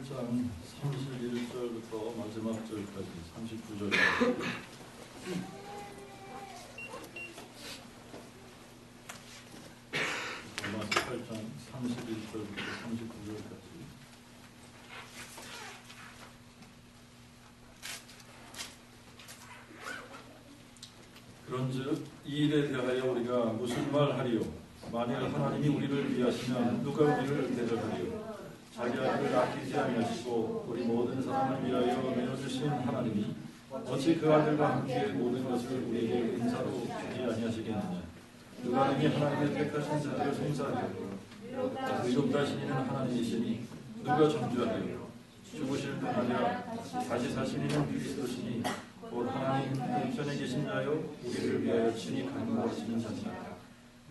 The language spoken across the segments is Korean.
8장 31절부터 마지막 절까지 39절까지 로마서 8장 31절부터 39절까지 그런즉 이 일에 대하여 우리가 무슨 말하리요? 만일 하나님이 우리를 위하시면 누가 우리를 대적하리요? 자기 아들을 아끼지 아니하시고 우리 모든 사람을 위하여 내어주신 하나님이 어찌 그 아들과 함께 모든 것을 우리에게 은사로 주지 아니하시겠느냐? 누가 능히 하나님의 택하신 자들을 송사하리요? 의롭다 신이는 하나님이시니 누가 정죄하리요? 죽으실 뿐 아니라 다시 사신 이는 그리스도시니 곧 하나님 우편에 계신 자요 우리를 위하여 친히 간구하시는 자니라.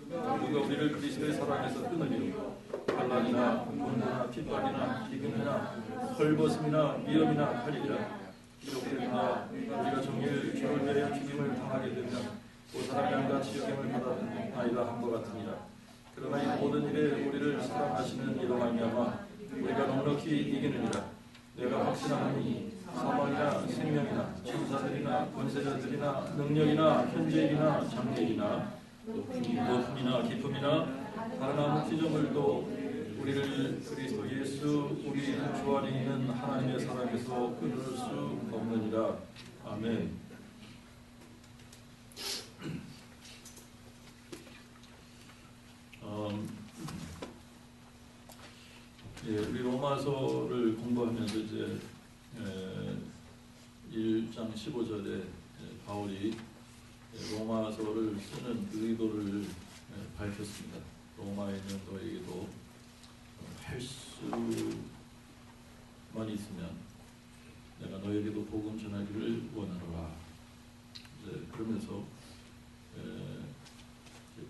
누가 우리를 그리스도의 사랑에서 끊으리요? 환난이나 고난이나 핍박이나 기근이나 헐벗음이나 위험이나 칼이라. 기록되리라. 우리가 종일 주를 위하여 죽임을 당하게 되면 또 사람이 양같이 여김을 받았나이다 한 것 같으니라. 그러나 이 모든 일에 우리를 사랑하시는 이로 말미암아 우리가 넉넉히 이기느니라. 내가 확신하노니 사망이나 생명이나 천사들이나 권세자들이나 능력이나 현재일이나 장래일이나 높음이나 깊음이나 다른 아무 피조물도 우리를 그리스도 예수 우리 주 안에 있는 하나님의 사랑에서 끊을 수 없느니라. 아멘. 우리 로마서를 공부하면서 이제 1장 15절에 바울이 로마서를 쓰는 의도를 밝혔습니다. 로마에 있는 너에게도 할 수만 있으면 내가 너에게도 복음 전하기를 원하노라. 그러면서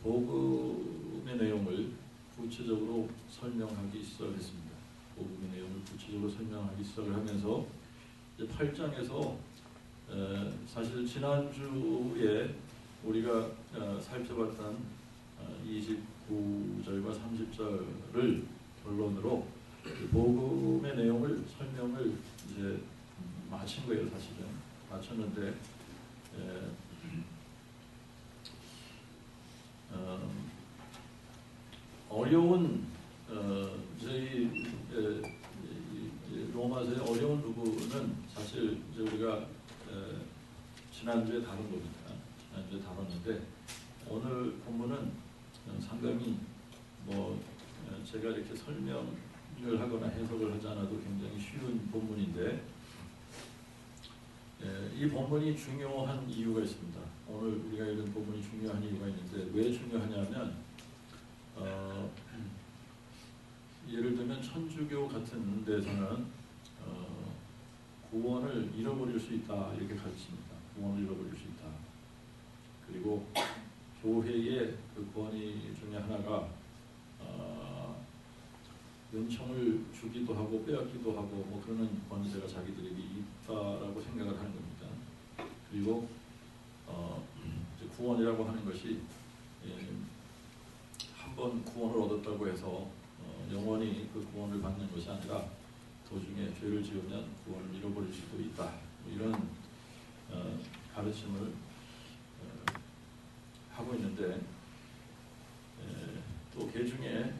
복음의 내용을 구체적으로 설명하기 시작했습니다. 복음의 내용을 구체적으로 설명하기 시작을 하면서 8장에서 사실 지난주에 우리가 살펴봤던 29절과 30절을 결론으로 복음의 내용을 설명을 이제 마친 거예요. 사실은 마쳤는데 어려운 저희 로마서의 어려운 부분은 사실 이제 우리가 지난주에 다룬 겁니다. 지난주에 다뤘는데 오늘 본문은 상당히 제가 이렇게 설명을 하거나 해석을 하지 않아도 굉장히 쉬운 본문인데 이 본문이 중요한 이유가 있습니다. 오늘 우리가 읽은 본문이 중요한 이유가 있는데 왜 중요하냐면 예를 들면 천주교 같은 데서는 구원을 잃어버릴 수 있다 이렇게 가르칩니다. 구원을 잃어버릴 수 있다. 그리고 교회의 그 권위 중에 하나가 은총을 주기도 하고 빼앗기도 하고 그러는 권세가 자기들에게 있다라고 생각을 하는 겁니다. 그리고 이제 구원이라고 하는 것이 한번 구원을 얻었다고 해서 영원히 그 구원을 받는 것이 아니라 도중에 죄를 지으면 구원을 잃어버릴 수도 있다. 이런 가르침을 하고 있는데 또 그 중에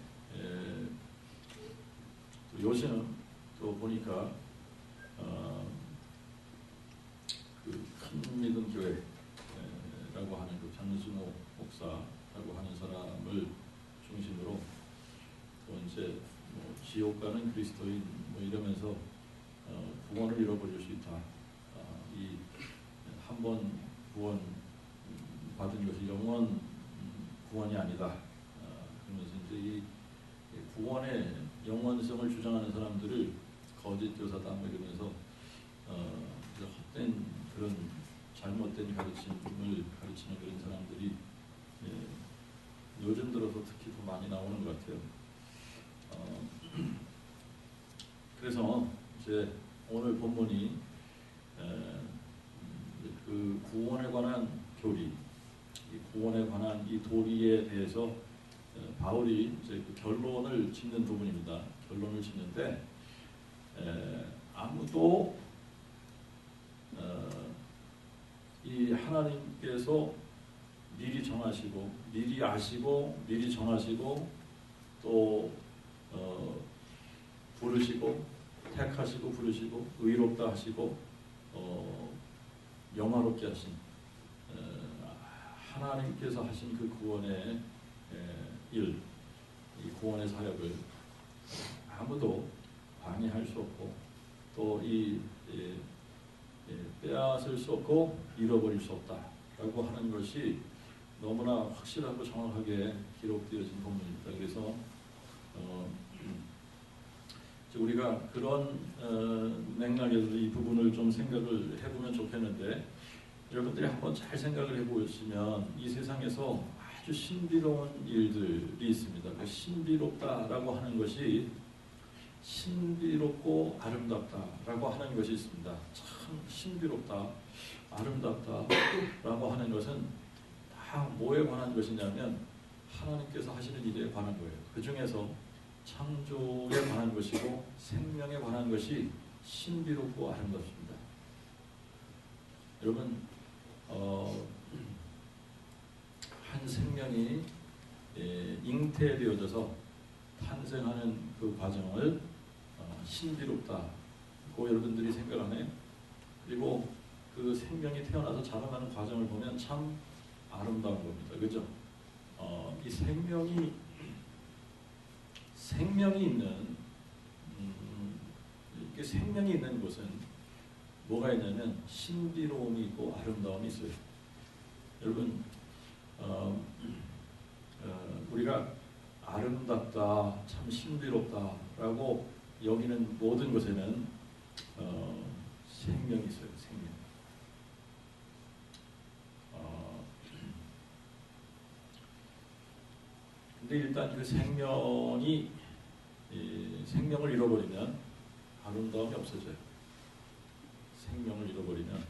요즘 또 보니까 그 큰 믿음 교회라고 하는 그 변순호 목사라고 하는 사람을 중심으로 또 이제 지옥 가는 그리스도인 이러면서 구원을 잃어버릴 수 있다. 이 한 번 구원 받은 것이 영원 구원이 아니다. 그러면서 이제 이 구원의 영원성을 주장하는 사람들을 거짓 교사다 이러면서 헛된 그런 잘못된 가르침을 가르치는 그런 사람들이 요즘 들어서 특히 더 많이 나오는 것 같아요. 그래서 이제 오늘 본문이 그 구원에 관한 교리, 이 구원에 관한 이 도리에 대해서 바울이 이제 그 결론을 짓는 부분입니다. 결론을 짓는데 아무도 이 하나님께서 미리 정하시고 미리 아시고 미리 정하시고 또 부르시고 택하시고 부르시고 의롭다 하시고 영화롭게 하신 하나님께서 하신 그 구원의 일, 이 구원의 사역을 아무도 방해할 수 없고 또 빼앗을 수 없고 잃어버릴 수 없다라고 하는 것이 너무나 확실하고 정확하게 기록되어진 본문입니다. 그래서 우리가 그런 맥락에서 이 부분을 좀 생각을 해보면 좋겠는데, 여러분들이 한번 잘 생각을 해보시면 이 세상에서 아주 신비로운 일들이 있습니다. 그 신비롭다라고 하는 것이 신비롭고 아름답다라고 하는 것이 있습니다. 참 신비롭다, 아름답다라고 하는 것은 다 뭐에 관한 것이냐면 하나님께서 하시는 일에 관한 거예요. 그 중에서 창조에 관한 것이고 생명에 관한 것이 신비롭고 아름답습니다. 여러분, 한 생명이 잉태되어져서 탄생하는 그 과정을 신비롭다고 여러분들이 생각하네요. 그리고 그 생명이 태어나서 자라나는 과정을 보면 참 아름다운 겁니다. 그죠? 이 생명이 있는 이렇게 생명이 있는 곳은 뭐가 있냐면 신비로움이 있고 아름다움이 있어요. 여러분, 우리가 아름답다, 참 신비롭다라고 여기는 모든 것에는 생명이 있어요. 생명. 근데 일단 그 생명을 잃어버리면 아름다움이 없어져요. 생명을 잃어버리면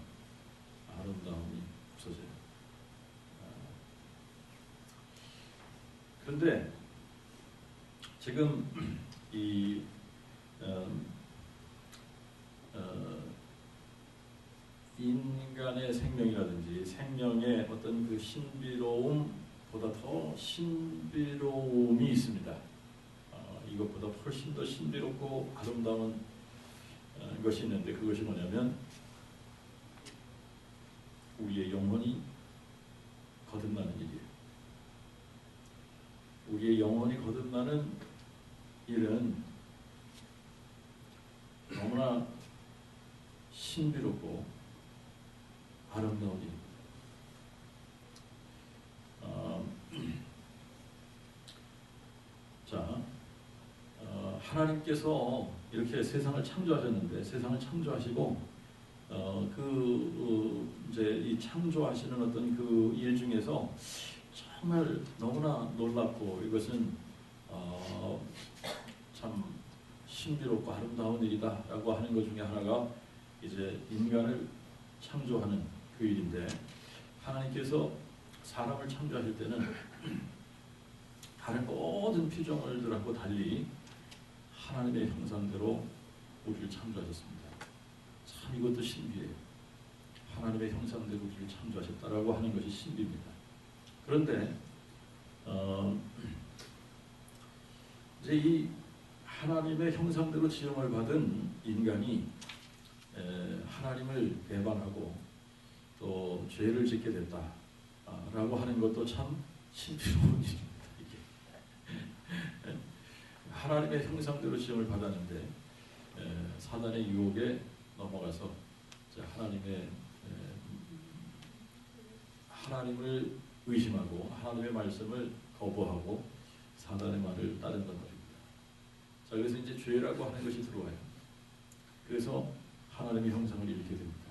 아름다움이 없어져요. 그런데 지금 이 인간의 생명이라든지 생명의 어떤 그 신비로움보다 더 신비로움이 있습니다. 이것보다 훨씬 더 신비롭고 아름다운 것이 있는데, 그것이 뭐냐면 우리의 영혼이 거듭나는 일이에요. 우리의 영혼이 거듭나는 일은 너무나 신비롭고 아름다운 일입니다. 하나님께서 이렇게 세상을 창조하셨는데, 세상을 창조하시고 이제 이 창조하시는 어떤 그 일 중에서 정말 너무나 놀랍고 이것은 참 신비롭고 아름다운 일이다라고 하는 것 중에 하나가 이제 인간을 창조하는 그 일인데, 하나님께서 사람을 창조하실 때는 다른 모든 피조물들하고 달리 하나님의 형상대로 우리를 창조하셨습니다. 참 이것도 신비해요. 하나님의 형상대로 우리를 창조하셨다라고 하는 것이 신비입니다. 그런데 이제 이 하나님의 형상대로 지음을 받은 인간이 하나님을 배반하고 또 죄를 짓게 됐다라고 하는 것도 참 신비로운 일입니다. 이게 하나님의 형상대로 지음을 받았는데 사단의 유혹에 넘어가서 하나님을 의심하고 하나님의 말씀을 거부하고 사단의 말을 따른단 말입니다. 자, 그래서 이제 죄라고 하는 것이 들어와요. 그래서 하나님의 형상을 잃게 됩니다.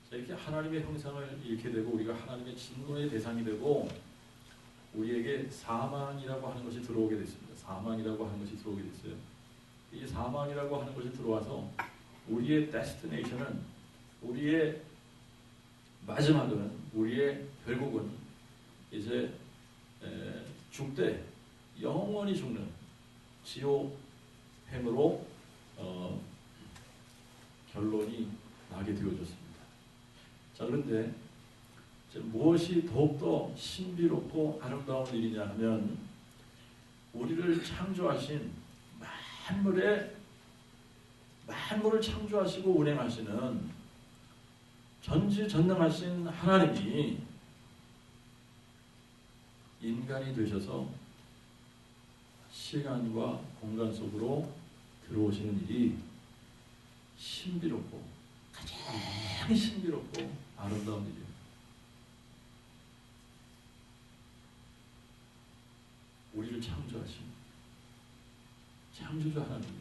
자, 이렇게 하나님의 형상을 잃게 되고 우리가 하나님의 진노의 대상이 되고 우리에게 사망이라고 하는 것이 들어오게 됐습니다. 사망이라고 하는 것이 들어오게 됐어요. 이 사망이라고 하는 것이 들어와서 우리의 데스티네이션은, 우리의 마지막은, 우리의 결국은 이제 죽되 영원히 죽는 지옥, 행으로 결론이 나게 되어졌습니다. 자, 그런데 무엇이 더욱더 신비롭고 아름다운 일이냐 하면 우리를 창조하신 만물을 창조하시고 운행하시는 전지전능하신 하나님이 인간이 되셔서 시간과 공간 속으로 들어오시는 일이 신비롭고 가장 신비롭고 아름다운 일이에요. 우리를 창조하신 창조주 하나님이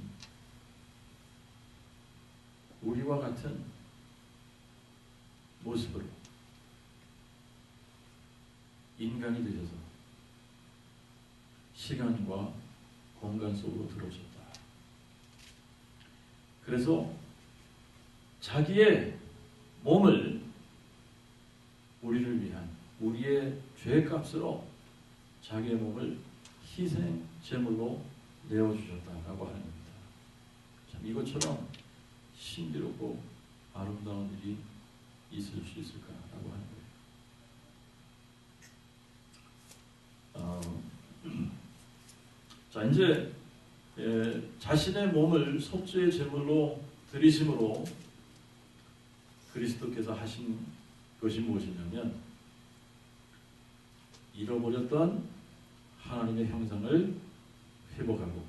우리와 같은 모습으로 인간이 되셔서 시간과 공간 속으로 들어오셨다. 그래서 자기의 몸을 우리를 위한 우리의 죄값으로 자기의 몸을 희생 제물로 내어주셨다라고 하는 겁니다. 참 이것처럼 신비롭고 아름다운 일이 있을 수 있을까라고 하는 거예요. 자, 이제 자신의 몸을 속죄의 제물로 드리심으로 그리스도께서 하신 것이 무엇이냐면 잃어버렸던 하나님의 형상을 회복하고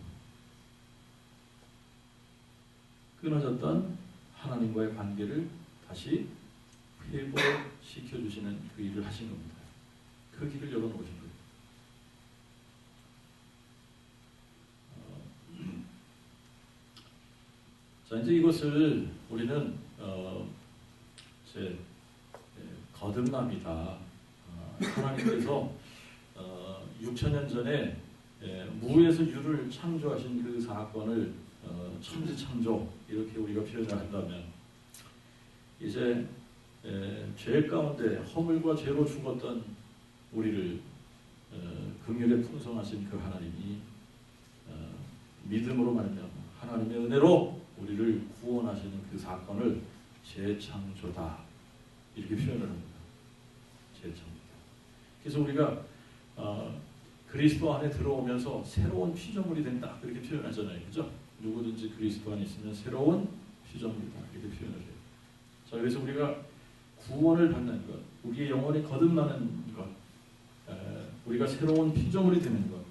끊어졌던 하나님과의 관계를 다시 회복시켜 주시는 그 일을 하신 겁니다. 그 길을 열어놓으신 거예요. 자, 이제 이것을 우리는 거듭남이다. 하나님께서 6천년 전에 무에서 유를 창조하신 그 사건을 천지창조 이렇게 우리가 표현을 한다면 이제 죄 가운데 허물과 죄로 죽었던 우리를 긍휼에 풍성하신 그 하나님이 믿음으로 말미암아 하나님의 은혜로 우리를 구원하시는 그 사건을 재창조다 이렇게 표현을 합니다. 재창조. 그래서 우리가 그리스도 안에 들어오면서 새로운 피조물이 된다 그렇게 표현하잖아요, 그죠? 누구든지 그리스도 안에 있으면 새로운 피조물이다 이렇게 표현을 해요. 자, 그래서 우리가 구원을 받는 것, 우리의 영혼이 거듭나는 것, 우리가 새로운 피조물이 되는 것,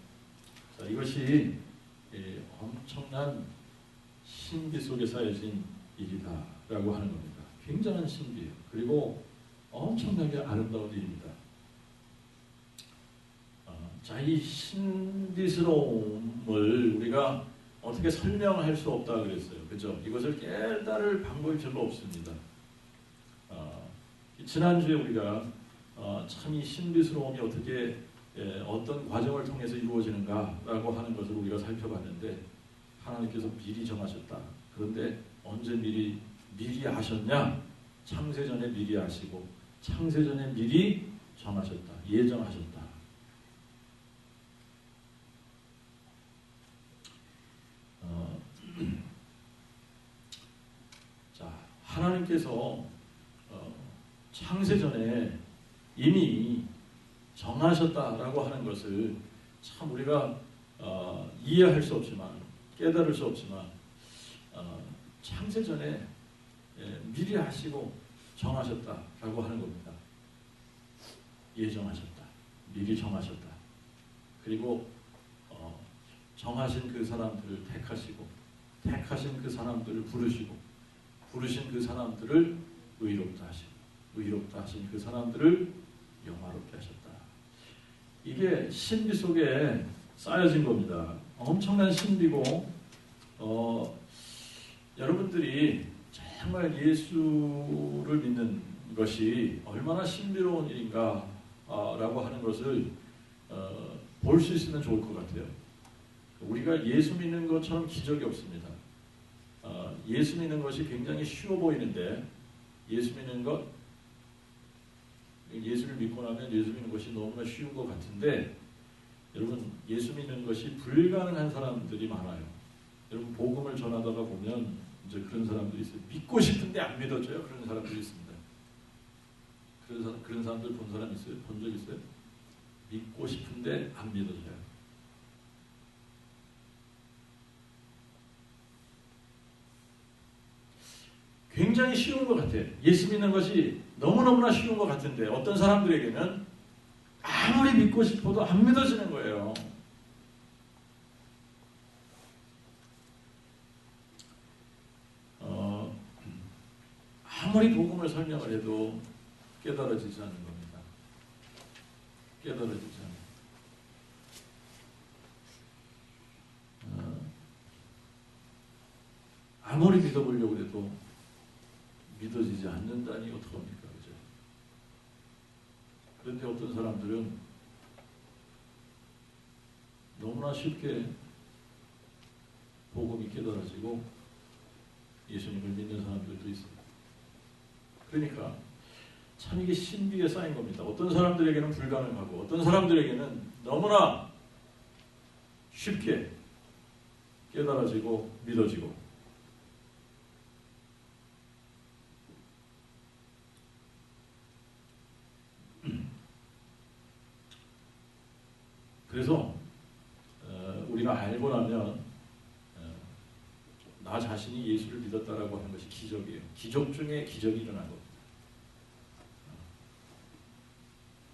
자, 이것이 엄청난 신비 속에 쌓여진 일이다라고 하는 겁니다. 굉장한 신비예요. 그리고 엄청나게 아름다운 일입니다. 자, 이 신비스러움을 우리가 어떻게 설명할 수 없다 그랬어요. 그죠? 이것을 깨달을 방법이 별로 없습니다. 지난주에 우리가 참 이 신비스러움이 어떻게 어떤 과정을 통해서 이루어지는가라고 하는 것을 우리가 살펴봤는데 하나님께서 미리 정하셨다. 그런데 언제 미리 하셨냐? 창세전에 미리 하시고 창세전에 미리 정하셨다. 예정하셨다. 자, 하나님께서 창세전에 이미 정하셨다라고 하는 것을 참 우리가 이해할 수 없지만 깨달을 수 없지만 창세전에 미리 하시고 정하셨다라고 하는 겁니다. 예정하셨다. 미리 정하셨다. 그리고 정하신 그 사람들을 택하시고 택하신 그 사람들을 부르시고 부르신 그 사람들을 의롭다 하시고 의롭다 하신 그 사람들을 영화롭게 하셨다. 이게 신비 속에 쌓여진 겁니다. 엄청난 신비고 여러분들이 정말 예수를 믿는 것이 얼마나 신비로운 일인가 라고 하는 것을 볼 수 있으면 좋을 것 같아요. 우리가 예수 믿는 것처럼 기적이 없습니다. 예수 믿는 것이 굉장히 쉬워 보이는데 예수 믿는 것 예수를 믿고 나면 예수 믿는 것이 너무나 쉬운 것 같은데 여러분 예수 믿는 것이 불가능한 사람들이 많아요. 여러분 복음을 전하다가 보면 이제 그런 사람들이 있어요. 믿고 싶은데 안 믿어져요. 그런 사람들이 있습니다. 그런 사람들 본 사람 있어요? 본 적 있어요? 믿고 싶은데 안 믿어져요. 굉장히 쉬운 것 같아요. 예수 믿는 것이 너무너무나 쉬운 것 같은데 어떤 사람들에게는 아무리 믿고 싶어도 안 믿어지는 거예요. 아무리 복음을 설명을 해도 깨달아지지 않는 겁니다. 깨달아지지 않아요. 아무리 믿어보려고 해도 믿어지지 않는다니 어떡합니까? 그죠? 그런데 어떤 사람들은 너무나 쉽게 복음이 깨달아지고 예수님을 믿는 사람들도 있습니다. 그러니까 참 이게 신비에 쌓인 겁니다. 어떤 사람들에게는 불가능하고 어떤 사람들에게는 너무나 쉽게 깨달아지고 믿어지고 그래서 우리가 알고 나면 나 자신이 예수를 믿었다라고 하는 것이 기적이에요. 기적 중에 기적이 일어난 겁니다.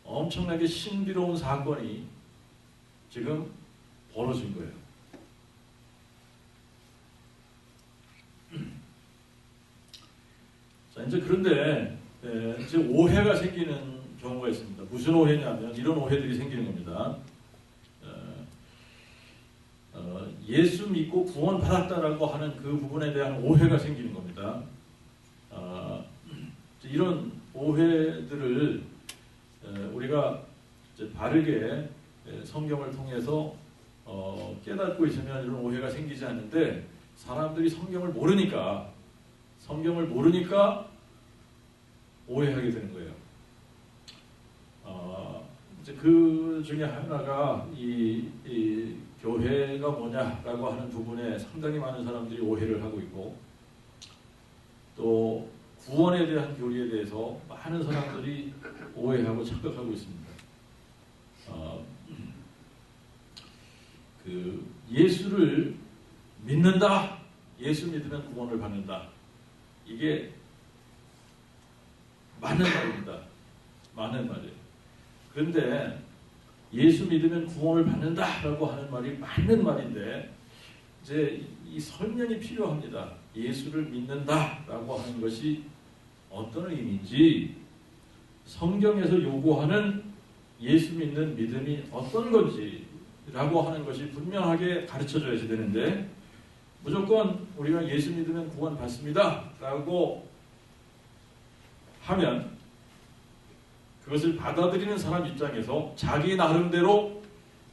엄청나게 신비로운 사건이 지금 벌어진 거예요. 자, 이제 그런데 이제 오해가 생기는 경우가 있습니다. 무슨 오해냐면 이런 오해들이 생기는 겁니다. 예수 믿고 구원 받았다라고 하는 그 부분에 대한 오해가 생기는 겁니다. 이런 오해들을 우리가 이제 바르게 성경을 통해서 깨닫고 있으면 이런 오해가 생기지 않는데 사람들이 성경을 모르니까 오해하게 되는 거예요. 이제 그 중에 하나가 이 교회가 뭐냐라고 하는 부분에 상당히 많은 사람들이 오해를 하고 있고 또 구원에 대한 교리에 대해서 많은 사람들이 오해하고 착각하고 있습니다. 그 예수를 믿는다, 예수 믿으면 구원을 받는다. 이게 맞는 말입니다. 맞는 말이에요. 그런데 예수 믿으면 구원을 받는다라고 하는 말이 맞는 말인데 이제 이 설명이 필요합니다. 예수를 믿는다라고 하는 것이 어떤 의미인지 성경에서 요구하는 예수 믿는 믿음이 어떤 건지라고 하는 것이 분명하게 가르쳐줘야 되는데 무조건 우리가 예수 믿으면 구원 받습니다라고 하면 그것을 받아들이는 사람 입장에서 자기 나름대로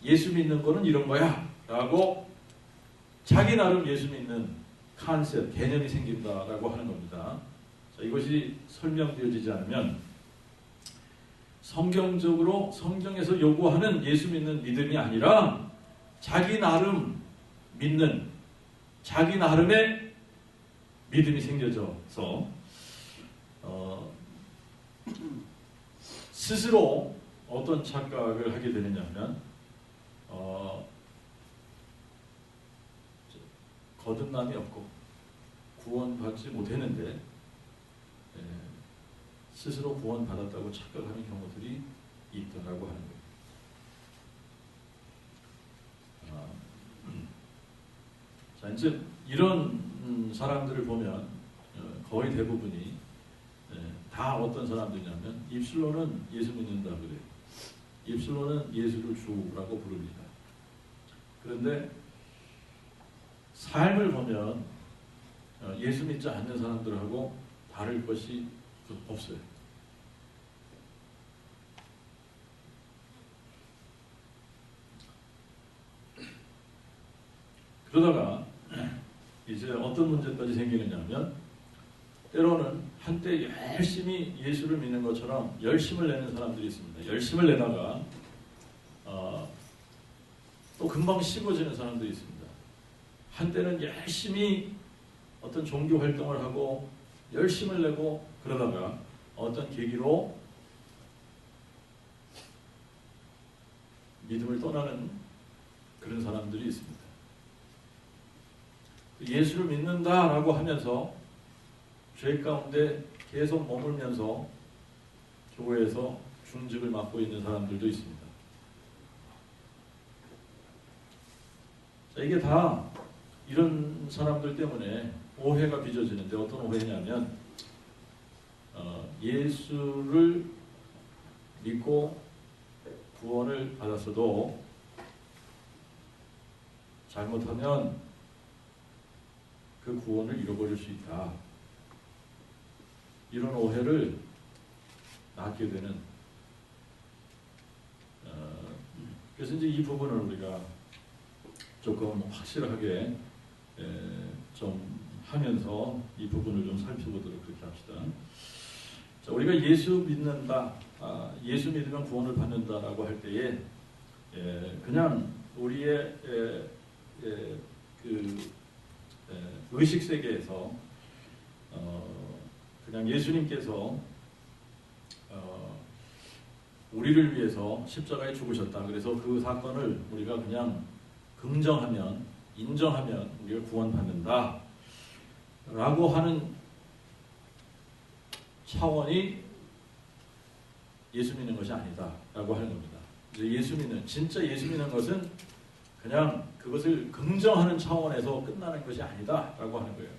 예수 믿는 거는 이런 거야 라고 자기 나름 예수 믿는 컨셉, 개념이 생긴다라고 하는 겁니다. 자, 이것이 설명되어지지 않으면 성경적으로 성경에서 요구하는 예수 믿는 믿음이 아니라 자기 나름 믿는 자기 나름의 믿음이 생겨져서 스스로 어떤 착각을 하게 되느냐 하면 거듭남이 없고 구원받지 못했는데 스스로 구원받았다고 착각하는 경우들이 있다라고 하는 거예요. 자, 이제 이런 사람들을 보면 거의 대부분이 다 어떤 사람들이냐면 입술로는 예수 믿는다 그래요. 입술로는 예수를 주라고 부릅니다. 그런데 삶을 보면 예수 믿지 않는 사람들하고 다를 것이 없어요. 그러다가 이제 어떤 문제까지 생기느냐면 때로는 한때 열심히 예수를 믿는 것처럼 열심을 내는 사람들이 있습니다. 열심을 내다가 또 금방 식어지는 사람들이 있습니다. 한때는 열심히 어떤 종교 활동을 하고 열심을 내고 그러다가 어떤 계기로 믿음을 떠나는 그런 사람들이 있습니다. 예수를 믿는다라고 하면서 죄 가운데 계속 머물면서 교회에서 중직을 맡고 있는 사람들도 있습니다. 자, 이게 다 이런 사람들 때문에 오해가 빚어지는데 어떤 오해냐면 예수를 믿고 구원을 받았어도 잘못하면 그 구원을 잃어버릴 수 있다. 이런 오해를 낳게 되는 그래서 이제 이 부분을 우리가 조금 확실하게 좀 하면서 이 부분을 좀 살펴보도록 그렇게 합시다. 자, 우리가 예수 믿는다, 예수 믿으면 구원을 받는다라고 할 때에 그냥 우리의 의식 세계에서 그냥 예수님께서 우리를 위해서 십자가에 죽으셨다. 그래서 그 사건을 우리가 그냥 긍정하면, 인정하면 우리가 구원받는다 라고 하는 차원이 예수 믿는 것이 아니다 라고 하는 겁니다. 이제 진짜 예수 믿는 것은 그냥 그것을 긍정하는 차원에서 끝나는 것이 아니다 라고 하는 거예요.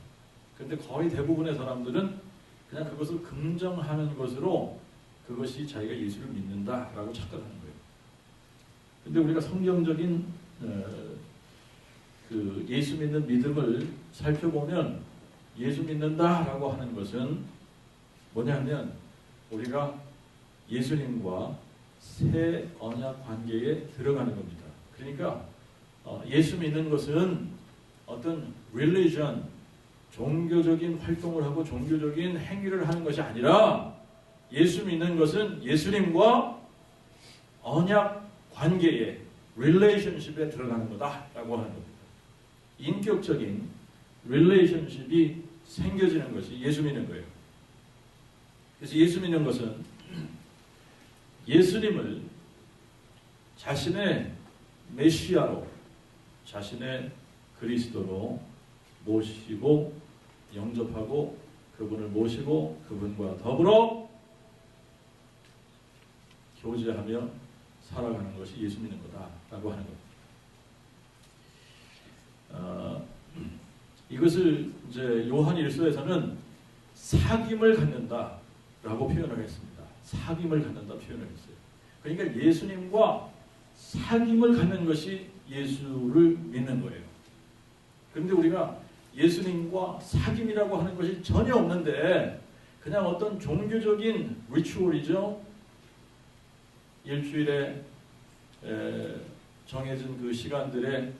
그런데 거의 대부분의 사람들은 그냥 그것을 긍정하는 것으로 그것이 자기가 예수를 믿는다 라고 착각하는 거예요. 근데 우리가 성경적인 그 예수 믿는 믿음을 살펴보면 예수 믿는다 라고 하는 것은 뭐냐면 우리가 예수님과 새 언약 관계에 들어가는 겁니다. 그러니까 예수 믿는 것은 어떤 religion, 종교적인 활동을 하고 종교적인 행위를 하는 것이 아니라 예수 믿는 것은 예수님과 언약 관계에 relationship에 들어가는 거다라고 하는 겁니다. 인격적인 relationship이 생겨지는 것이 예수 믿는 거예요. 그래서 예수 믿는 것은 예수님을 자신의 메시아로, 자신의 그리스도로 모시고 영접하고 그분을 모시고 그분과 더불어 교제하며 살아가는 것이 예수 믿는 거다라고 하는 겁니다. 이것을 이제 요한 1서에서는 사귐을 갖는다라고 표현을 했습니다. 사귐을 갖는다 표현을 했어요. 그러니까 예수님과 사귐을 갖는 것이 예수를 믿는 거예요. 그런데 우리가 예수님과 사귐이라고 하는 것이 전혀 없는데 그냥 어떤 종교적인 리추얼이죠. 일주일에 정해진 그 시간들에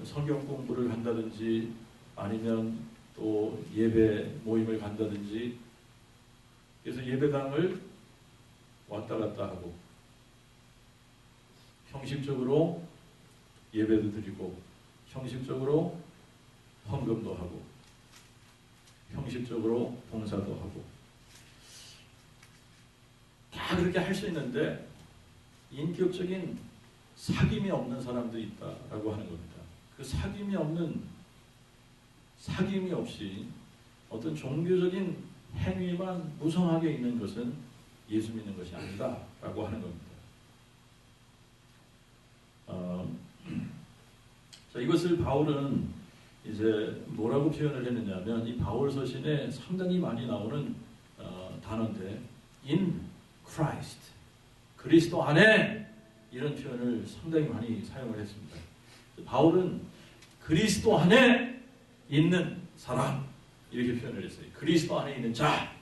성경 공부를 한다든지 아니면 또 예배 모임을 간다든지 그래서 예배당을 왔다 갔다 하고 형식적으로 예배도 드리고 형식적으로 헌금도 하고 형식적으로 봉사도 하고 다 그렇게 할 수 있는데 인격적인 사귐이 없는 사람들이 있다라고 하는 겁니다. 그 사귐이 없이 어떤 종교적인 행위만 무성하게 있는 것은 예수 믿는 것이 아니다라고 하는 겁니다. 자, 이것을 바울은 이제 뭐라고 표현을 했느냐면 이 바울 서신에 상당히 많이 나오는 단어인데 in Christ, 그리스도 안에 이런 표현을 상당히 많이 사용을 했습니다. 바울은 그리스도 안에 있는 사람 이렇게 표현을 했어요. 그리스도 안에 있는 자.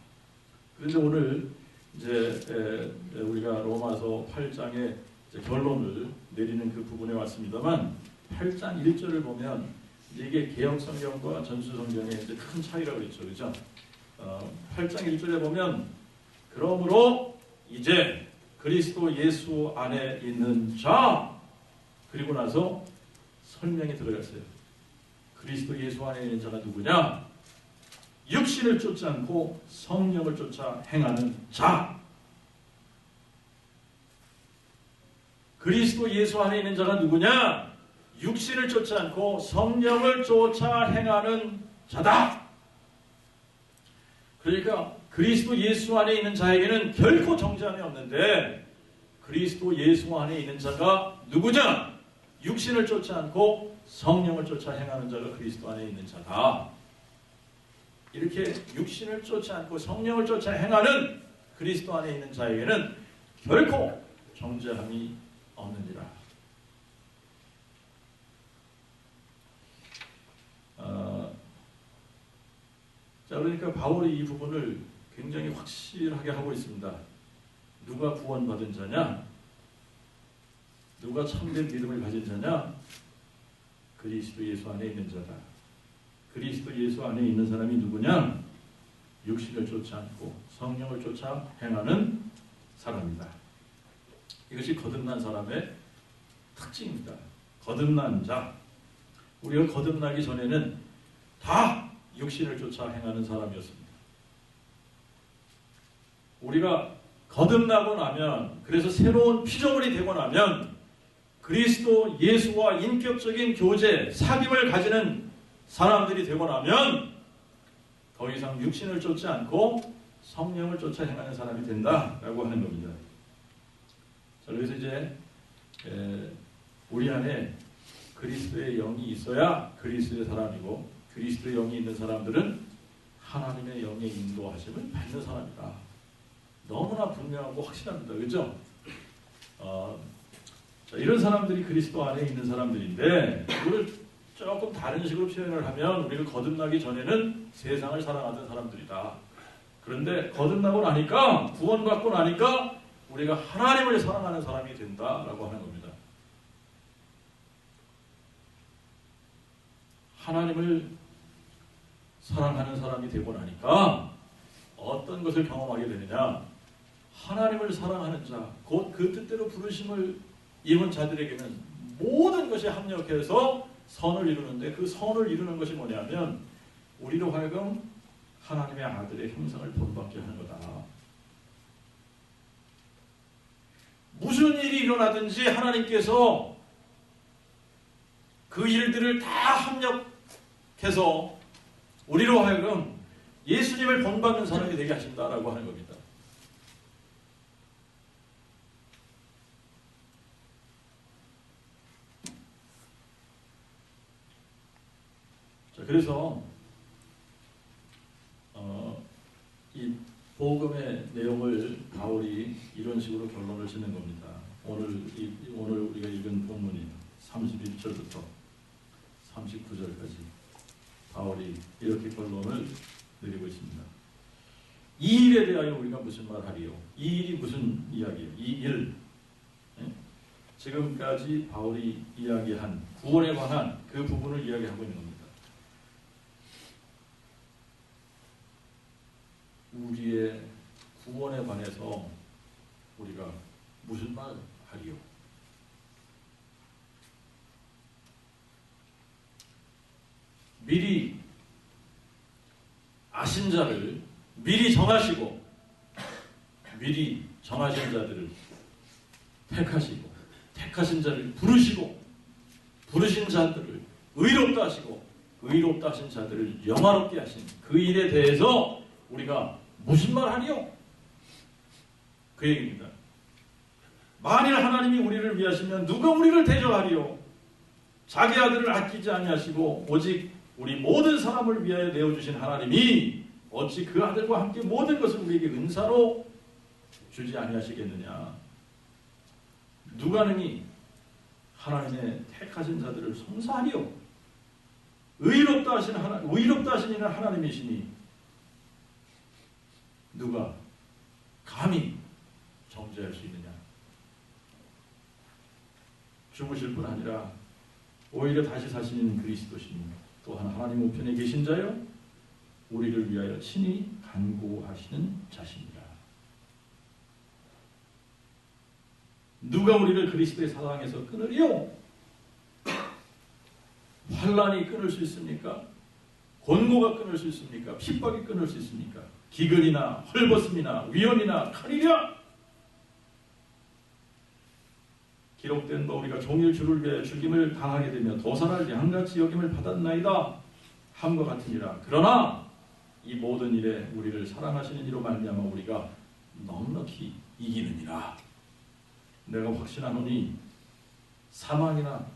그런데 오늘 이제 우리가 로마서 8장의 결론을 내리는 그 부분에 왔습니다만 8장 1절을 보면 이게 개역 성경과 전수 성경의 이제 큰 차이라고 그랬죠, 그렇죠? 8장 1절에 보면 그러므로 이제 그리스도 예수 안에 있는 자 그리고 나서 설명이 들어갔어요. 그리스도 예수 안에 있는 자가 누구냐? 육신을 쫓지 않고 성령을 쫓아 행하는 자. 그리스도 예수 안에 있는 자가 누구냐? 육신을 쫓지 않고 성령을 쫓아 행하는 자다. 그러니까 그리스도 예수 안에 있는 자에게는 결코 정죄함이 없는데, 그리스도 예수 안에 있는 자가 누구냐? 육신을 쫓지 않고 성령을 쫓아 행하는 자가 그리스도 안에 있는 자다. 이렇게 육신을 쫓지 않고 성령을 쫓아 행하는 그리스도 안에 있는 자에게는 결코 정죄함이 없느니라. 자, 그러니까 바울이 이 부분을 굉장히 확실하게 하고 있습니다. 누가 구원받은 자냐? 누가 참된 믿음을 가진 자냐? 그리스도 예수 안에 있는 자다. 그리스도 예수 안에 있는 사람이 누구냐? 육신을 쫓지 않고 성령을 쫓아 행하는 사람이다. 이것이 거듭난 사람의 특징입니다. 거듭난 자. 우리가 거듭나기 전에는 다 육신을 쫓아 행하는 사람이었습니다. 우리가 거듭나고 나면, 그래서 새로운 피조물이 되고 나면 그리스도 예수와 인격적인 교제, 사귐을 가지는 사람들이 되고 나면 더 이상 육신을 쫓지 않고 성령을 쫓아 행하는 사람이 된다라고 하는 겁니다. 자, 그래서 이제 우리 안에 그리스도의 영이 있어야 그리스도의 사람이고, 그리스도의 영이 있는 사람들은 하나님의 영의 인도하심을 받는 사람이다. 너무나 분명하고 확실합니다. 그렇죠? 자, 이런 사람들이 그리스도 안에 있는 사람들인데, 이걸 조금 다른 식으로 표현을 하면 우리가 거듭나기 전에는 세상을 사랑하던 사람들이다. 그런데 거듭나고 나니까, 구원받고 나니까 우리가 하나님을 사랑하는 사람이 된다라고 하는 겁니다. 하나님을 사랑하는 사람이 되고 나니까 어떤 것을 경험하게 되느냐? 하나님을 사랑하는 자, 곧 그 뜻대로 부르심을 입은 자들에게는 모든 것이 합력해서 선을 이루는데, 그 선을 이루는 것이 뭐냐면 우리로 하여금 하나님의 아들의 형상을 본받게 하는 거다. 무슨 일이 일어나든지 하나님께서 그 일들을 다 합력해서 우리로 하여금 예수님을 본받는 사람이 되게 하신다라고 하는 겁니다. 자, 그래서 이 복음의 내용을 바울이 이런 식으로 결론을 짓는 겁니다. 오늘 우리가 읽은 본문이 31절부터 39절까지 바울이 이렇게 결론을 내리고 있습니다. 이 일에 대하여 우리가 무슨 말하리요? 이 일이 무슨 이야기예요? 이 일. 지금까지 바울이 이야기한 구원에 관한 그 부분을 이야기하고 있는 겁니다. 우리의 구원에 관해서 우리가 무슨 말 하리요? 미리 아신 자를 미리 정하시고, 미리 정하신 자들을 택하시고, 택하신 자를 부르시고, 부르신 자들을 의롭다 하시고, 의롭다 하신 자들을 영화롭게 하신 그 일에 대해서 우리가 무슨 말 하리요? 그 얘기입니다. 만일 하나님이 우리를 위하시면 누가 우리를 대적하리요? 자기 아들을 아끼지 아니하시고 오직 우리 모든 사람을 위하여 내어주신 하나님이 어찌 그 아들과 함께 모든 것을 우리에게 은사로 주지 아니하시겠느냐? 누가 능히 하나님의 택하신 자들을 송사하리요? 의롭다 하신 이는 하나님이시니 누가 감히 정죄할 수 있느냐? 죽으실 뿐 아니라 오히려 다시 사시는 그리스도시니 또한 하나님 우편에 계신 자여 우리를 위하여 친히 간구하시는 자십니다. 누가 우리를 그리스도의 사랑에서 끊으리요? 환란이 끊을 수 있습니까? 곤고가 끊을 수 있습니까? 핍박이 끊을 수 있습니까? 기근이나 헐벗음이나 위험이나 칼이랴. 기록된 바 우리가 종일 주를 위해 죽임을 당하게 되며 도살할 양같이 여김을 받았나이다 함과 같으니라. 그러나 이 모든 일에 우리를 사랑하시는 이로 말미암아 우리가 넉넉히 이기느니라. 내가 확신하노니 사망이나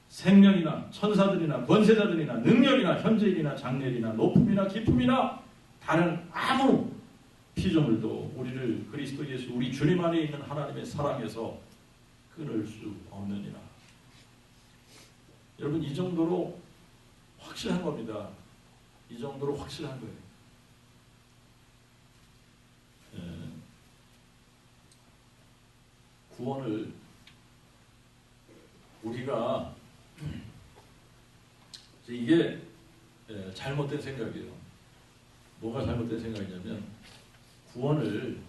생명이나 천사들이나 권세자들이나 능력이나 현재일이나 장래일이나 높음이나 깊음이나 다른 아무 피조물도 우리를 그리스도 예수 우리 주님 안에 있는 하나님의 사랑에서 끊을 수 없느니라. 여러분, 이 정도로 확실한 겁니다. 이 정도로 확실한 거예요. 구원을 우리가 이게 잘못된 생각이에요. 뭐가 잘못된 생각이냐면 구원을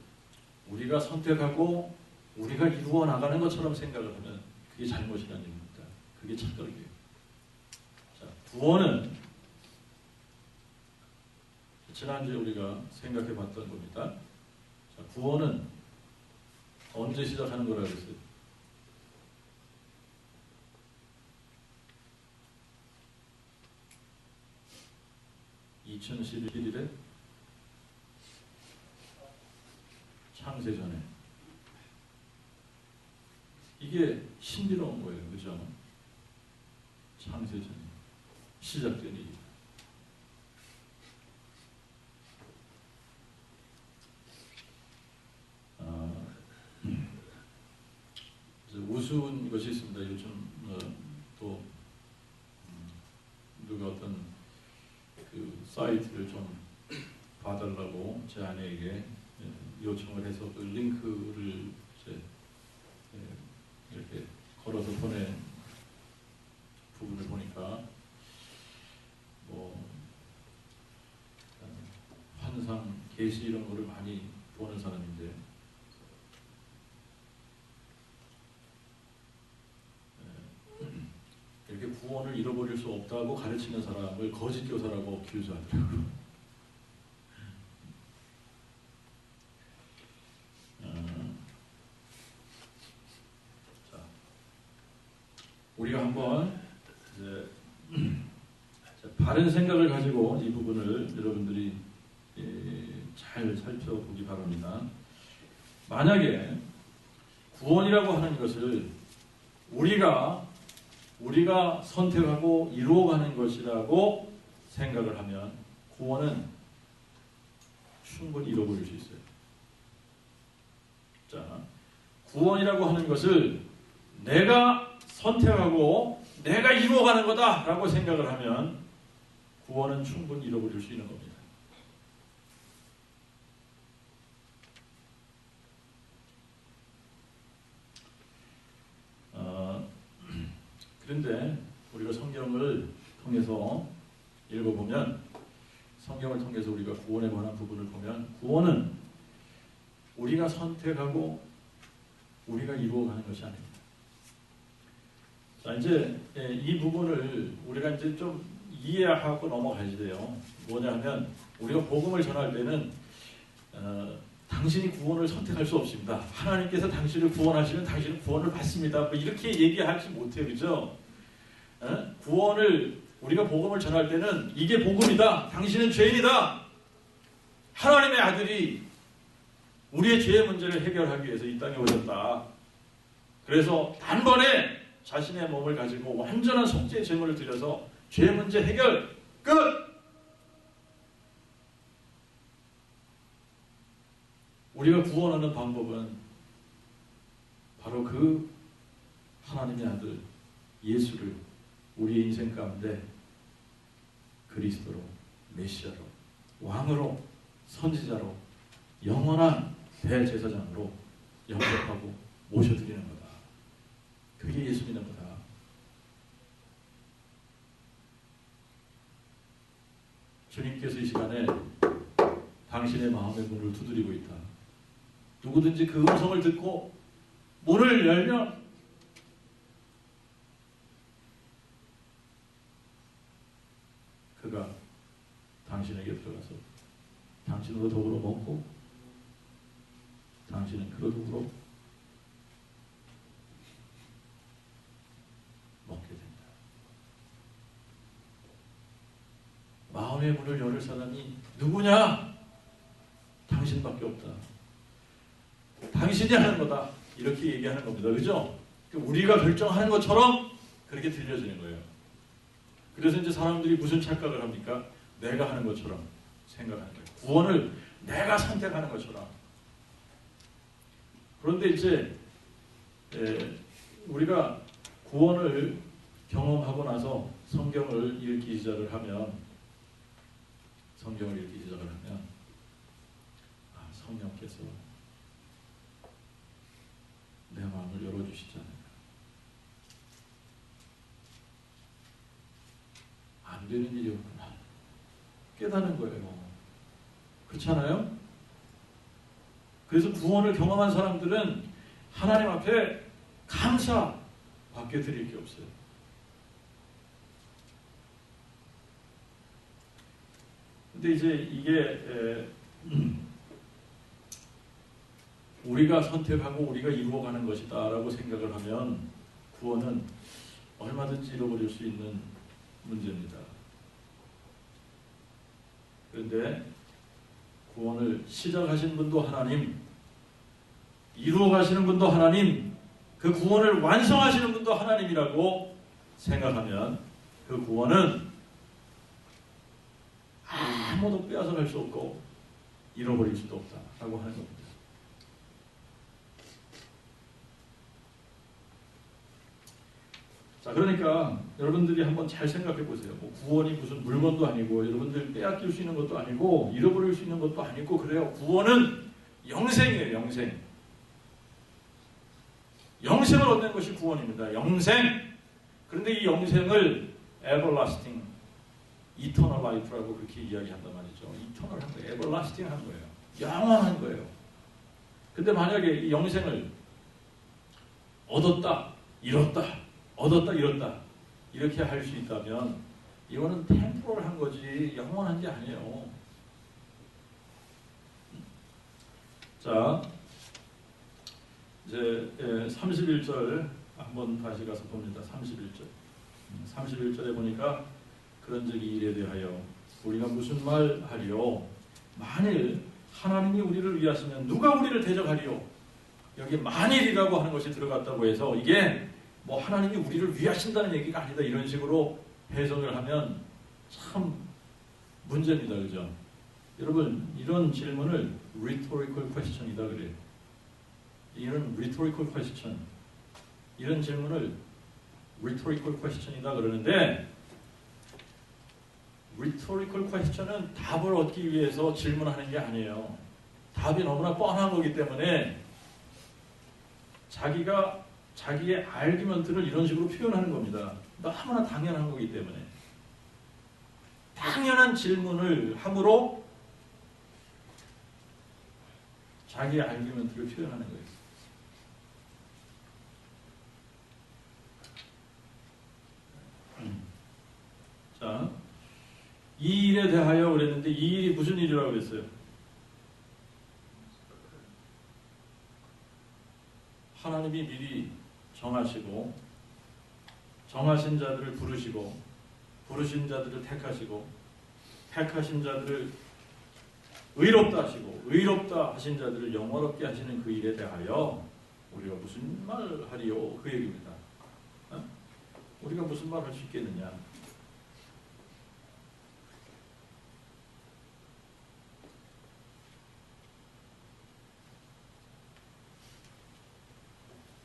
우리가 선택하고 우리가 이루어 나가는 것처럼 생각을 하면 그게 잘못이라는 얘기입니다. 그게 착각이에요. 자, 구원은 지난주에 우리가 생각해 봤던 겁니다. 자, 구원은 언제 시작하는 거라고 했어요? (2011년에) 창세 전에. 이게 신비로운 거예요. 그죠? 창세 전에 시작된 일이. 우스운 것이 있습니다. 요즘 또 누가 어떤 그 사이트를 좀 봐달라고 제 아내에게 요청을 해서 그 링크를 이제 이렇게 걸어서 보낸 부분을 보니까 뭐 환상, 계시 이런 거를 많이 보는 사람인데 이렇게 구원을 잃어버릴 수 없다고 가르치는 사람을 거짓 교사라고 규정하더라고요. 자, 우리가 한번 이제 바른 생각을 가지고 이 부분을 여러분들이 잘 살펴보기 바랍니다. 만약에 구원이라고 하는 것을 우리가 선택하고 이루어가는 것이라고 생각을 하면 구원은 충분히 잃어버릴 수 있어요. 자, 구원이라고 하는 것을 내가 선택하고 내가 이루어가는 거다라고 생각을 하면 구원은 충분히 잃어버릴 수 있는 겁니다. 그런데 우리가 성경을 통해서 읽어보면 성경을 통해서 우리가 구원에 관한 부분을 보면 구원은 우리가 선택하고 우리가 이루어가는 것이 아닙니다. 자, 이제 이 부분을 우리가 이제 좀 이해하고 넘어가야 돼요. 뭐냐 하면 우리가 복음을 전할 때는 당신이 구원을 선택할 수 없습니다. 하나님께서 당신을 구원하시면 당신은 구원을 받습니다. 뭐 이렇게 얘기하지 못해요. 그죠? 구원을 우리가 복음을 전할 때는 이게 복음이다. 당신은 죄인이다. 하나님의 아들이 우리의 죄의 문제를 해결하기 위해서 이 땅에 오셨다. 그래서 단번에 자신의 몸을 가지고 완전한 속죄의 제물을 드려서 죄 문제 해결 끝! 우리가 구원하는 방법은 바로 그 하나님의 아들 예수를 우리의 인생 가운데 그리스도로, 메시아로, 왕으로, 선지자로, 영원한 대제사장으로 영접하고 모셔드리는 거다. 그게 예수 믿는 거다. 주님께서 이 시간에 당신의 마음의 문을 두드리고 있다. 누구든지 그 음성을 듣고 문을 열면 당신에게 들어가서 당신으로 더불어 먹고 당신은 그로 더불어 먹게 된다. 마음의 문을 열을 사람이 누구냐? 당신밖에 없다. 당신이 하는 거다. 이렇게 얘기하는 겁니다. 그죠? 우리가 결정하는 것처럼 그렇게 들려지는 거예요. 그래서 이제 사람들이 무슨 착각을 합니까? 내가 하는 것처럼 생각하는 거예요. 구원을 내가 선택하는 것처럼. 그런데 이제 우리가 구원을 경험하고 나서 성경을 읽기 시작을 하면 성령께서 내 마음을 열어주시잖아요. 안 되는 일이었구나 깨닫는 거예요. 그렇잖아요? 그래서 구원을 경험한 사람들은 하나님 앞에 감사밖에 드릴 게 없어요. 근데 이제 이게 우리가 선택하고 우리가 이루어가는 것이다 라고 생각을 하면 구원은 얼마든지 잃어버릴 수 있는 문제입니다. 그런데 구원을 시작하신 분도 하나님, 이루어 가시는 분도 하나님, 그 구원을 완성하시는 분도 하나님이라고 생각하면 그 구원은 아무도 빼앗아갈 수 없고 잃어버릴 수도 없다라고 하는 겁니다. 자, 그러니까 여러분들이 한번 잘 생각해 보세요. 뭐 구원이 무슨 물건도 아니고 여러분들 빼앗길 수 있는 것도 아니고 잃어버릴 수 있는 것도 아니고 그래요. 구원은 영생이에요. 영생. 영생을 얻는 것이 구원입니다. 영생. 그런데 이 영생을 everlasting, eternal life라고 그렇게 이야기한단 말이죠. eternal 한 거예요. everlasting 한 거예요. 영원한 거예요. 근데 만약에 이 영생을 얻었다, 잃었다, 얻었다, 잃었다 이렇게 할 수 있다면 이거는 템포럴한 거지 영원한 게 아니에요. 자, 이제 31절 한번 다시 가서 봅니다. 31절에 보니까 그런적이 이래 대하여 우리가 무슨 말 하리요? 만일 하나님이 우리를 위하시면 누가 우리를 대적하리요? 여기 만일이라고 하는 것이 들어갔다고 해서 이게 뭐 하나님이 우리를 위하신다는 얘기가 아니다 이런 식으로 해석을 하면 참 문제입니다. 그죠? 여러분 이런 질문을 rhetorical question이다 그래요. 이런 rhetorical question, 이런 질문을 rhetorical question이다 그러는데 rhetorical question은 답을 얻기 위해서 질문하는 게 아니에요. 답이 너무나 뻔한 거기 때문에 자기의 알기먼트를 이런 식으로 표현하는 겁니다. 너무나 당연한 거기 때문에 당연한 질문을 함으로 자기의 알기먼트를 표현하는 거예요. 자, 이 일에 대하여 그랬는데 이 일이 무슨 일이라고 그랬어요? 하나님이 미리 정하시고 정하신 자들을 부르시고 부르신 자들을 택하시고 택하신 자들을 의롭다 하시고 의롭다 하신 자들을 영원롭게 하시는 그 일에 대하여 우리가 무슨 말 하리요? 그 얘기입니다. 어? 우리가 무슨 말 할 수 있겠느냐?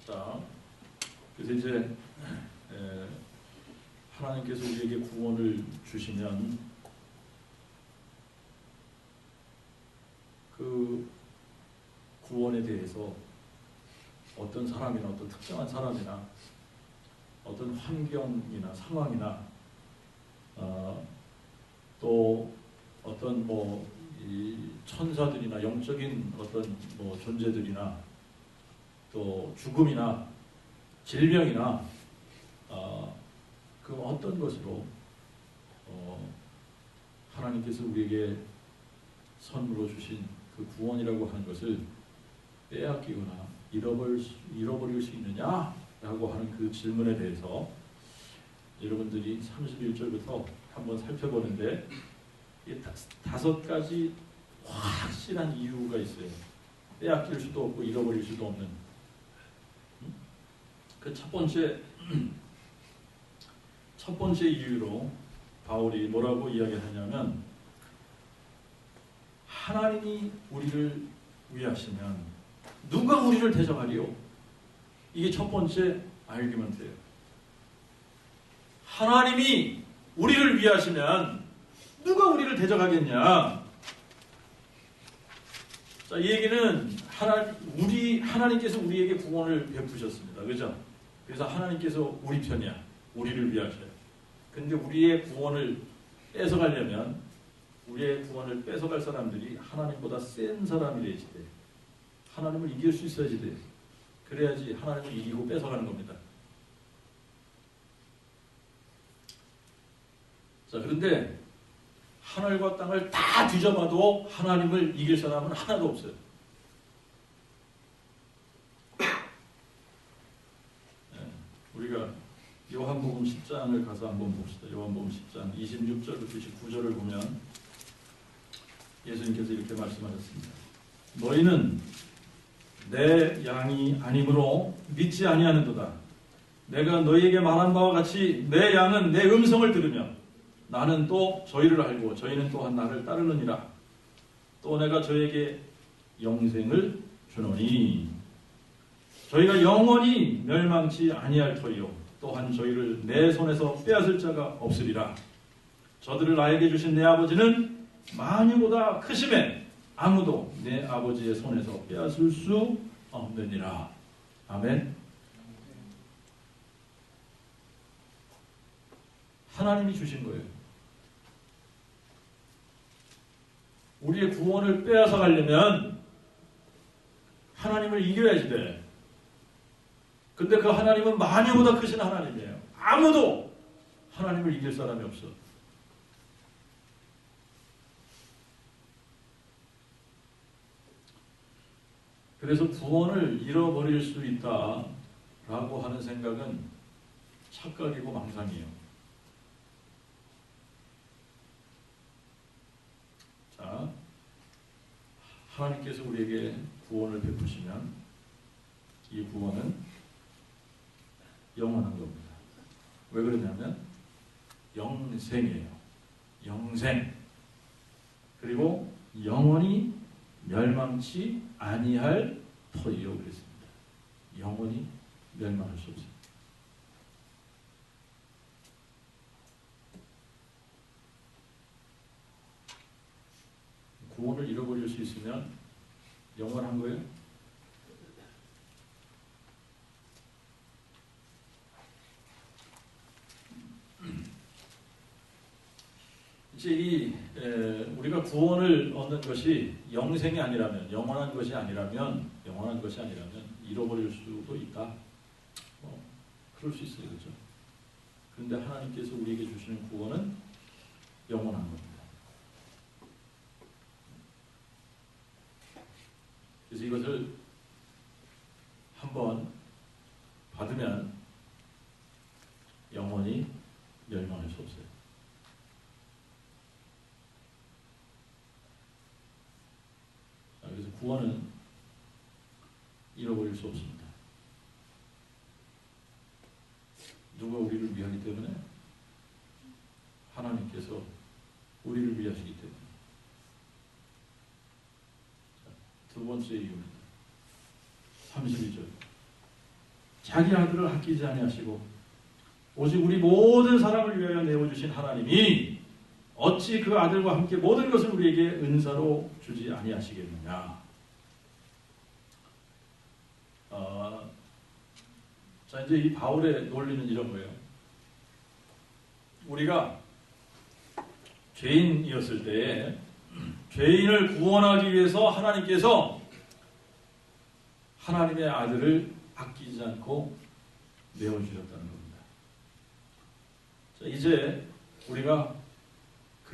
자, 그래서 이제 하나님께서 우리에게 구원을 주시면 그 구원에 대해서 어떤 사람이나 어떤 특정한 사람이나 어떤 환경이나 상황이나 또 어떤 이 천사들이나 영적인 어떤 존재들이나 또 죽음이나 질병이나 그 어떤 것으로 하나님께서 우리에게 선물로 주신 그 구원이라고 하는 것을 빼앗기거나 잃어버릴 수 있느냐라고 하는 그 질문에 대해서 여러분들이 31절부터 한번 살펴보는데 이 5가지 확실한 이유가 있어요. 빼앗길 수도 없고 잃어버릴 수도 없는. 그 첫 번째 이유로 바울이 뭐라고 이야기하냐면, 하나님이 우리를 위하시면 누가 우리를 대적하리요? 이게 첫 번째 아르기먼트예요. 하나님이 우리를 위하시면 누가 우리를 대적하겠냐? 자, 이 얘기는 하나님께서 우리에게 구원을 베푸셨습니다. 그죠? 그래서 하나님께서 우리 편이야. 우리를 위하셔요. 근데 우리의 구원을 뺏어가려면, 우리의 구원을 뺏어갈 사람들이 하나님보다 센 사람이 돼야지 돼. 하나님을 이길 수 있어야지 돼. 그래야지 하나님을 이기고 뺏어가는 겁니다. 자, 그런데 하늘과 땅을 다 뒤져봐도 하나님을 이길 사람은 하나도 없어요. 우리가 요한복음 10장을 가서 한번 봅시다. 요한복음 10장 26절부터 29절을 보면 예수님께서 이렇게 말씀하셨습니다. 너희는 내 양이 아니므로 믿지 아니하는도다. 내가 너희에게 말한 바와 같이 내 양은 내 음성을 들으며 나는 또 저희를 알고 저희는 또한 나를 따르느니라. 또 내가 저에게 영생을 주노니 저희가 영원히 멸망치 아니할 터이요 또한 저희를 내 손에서 빼앗을 자가 없으리라. 저들을 나에게 주신 내 아버지는 만유보다 크심에 아무도 내 아버지의 손에서 빼앗을 수 없느니라. 아멘. 하나님이 주신 거예요. 우리의 구원을 빼앗아 가려면 하나님을 이겨야지 돼. 근데 그 하나님은 만유보다 크신 하나님이에요. 아무도 하나님을 이길 사람이 없어. 그래서 구원을 잃어버릴 수 있다라고 하는 생각은 착각이고 망상이에요. 자, 하나님께서 우리에게 구원을 베푸시면 이 구원은 영원한 겁니다. 왜 그러냐면 영생이에요. 영생. 그리고 영원히 멸망치 아니할 터이요 그랬습니다. 영원히 멸망할 수 없습니다. 구원을 잃어버릴 수 있으면 영원한 거예요? 이제 우리가 구원을 얻는 것이 영생이 아니라면, 영원한 것이 아니라면 잃어버릴 수도 있다. 그럴 수 있어요, 그렇죠? 그런데 하나님께서 우리에게 주시는 구원은 영원한 겁니다. 그래서 이것을 한번 받으면 영원히 멸망할 수 없어요. 그래서 구원은 잃어버릴 수 없습니다. 누가 우리를 위하기 때문에? 하나님께서 우리를 위하시기 때문에. 두 번째 이유입니다. 32절. 자기 아들을 아끼지 아니하시고 오직 우리 모든 사람을 위하여 내어주신 하나님이 어찌 그 아들과 함께 모든 것을 우리에게 은사로 주지 아니하시겠느냐. 자, 이제 이 바울의 논리는 이런 거예요. 우리가 죄인이었을 때 죄인을 구원하기 위해서 하나님께서 하나님의 아들을 아끼지 않고 내어주셨다는 겁니다. 자, 이제 우리가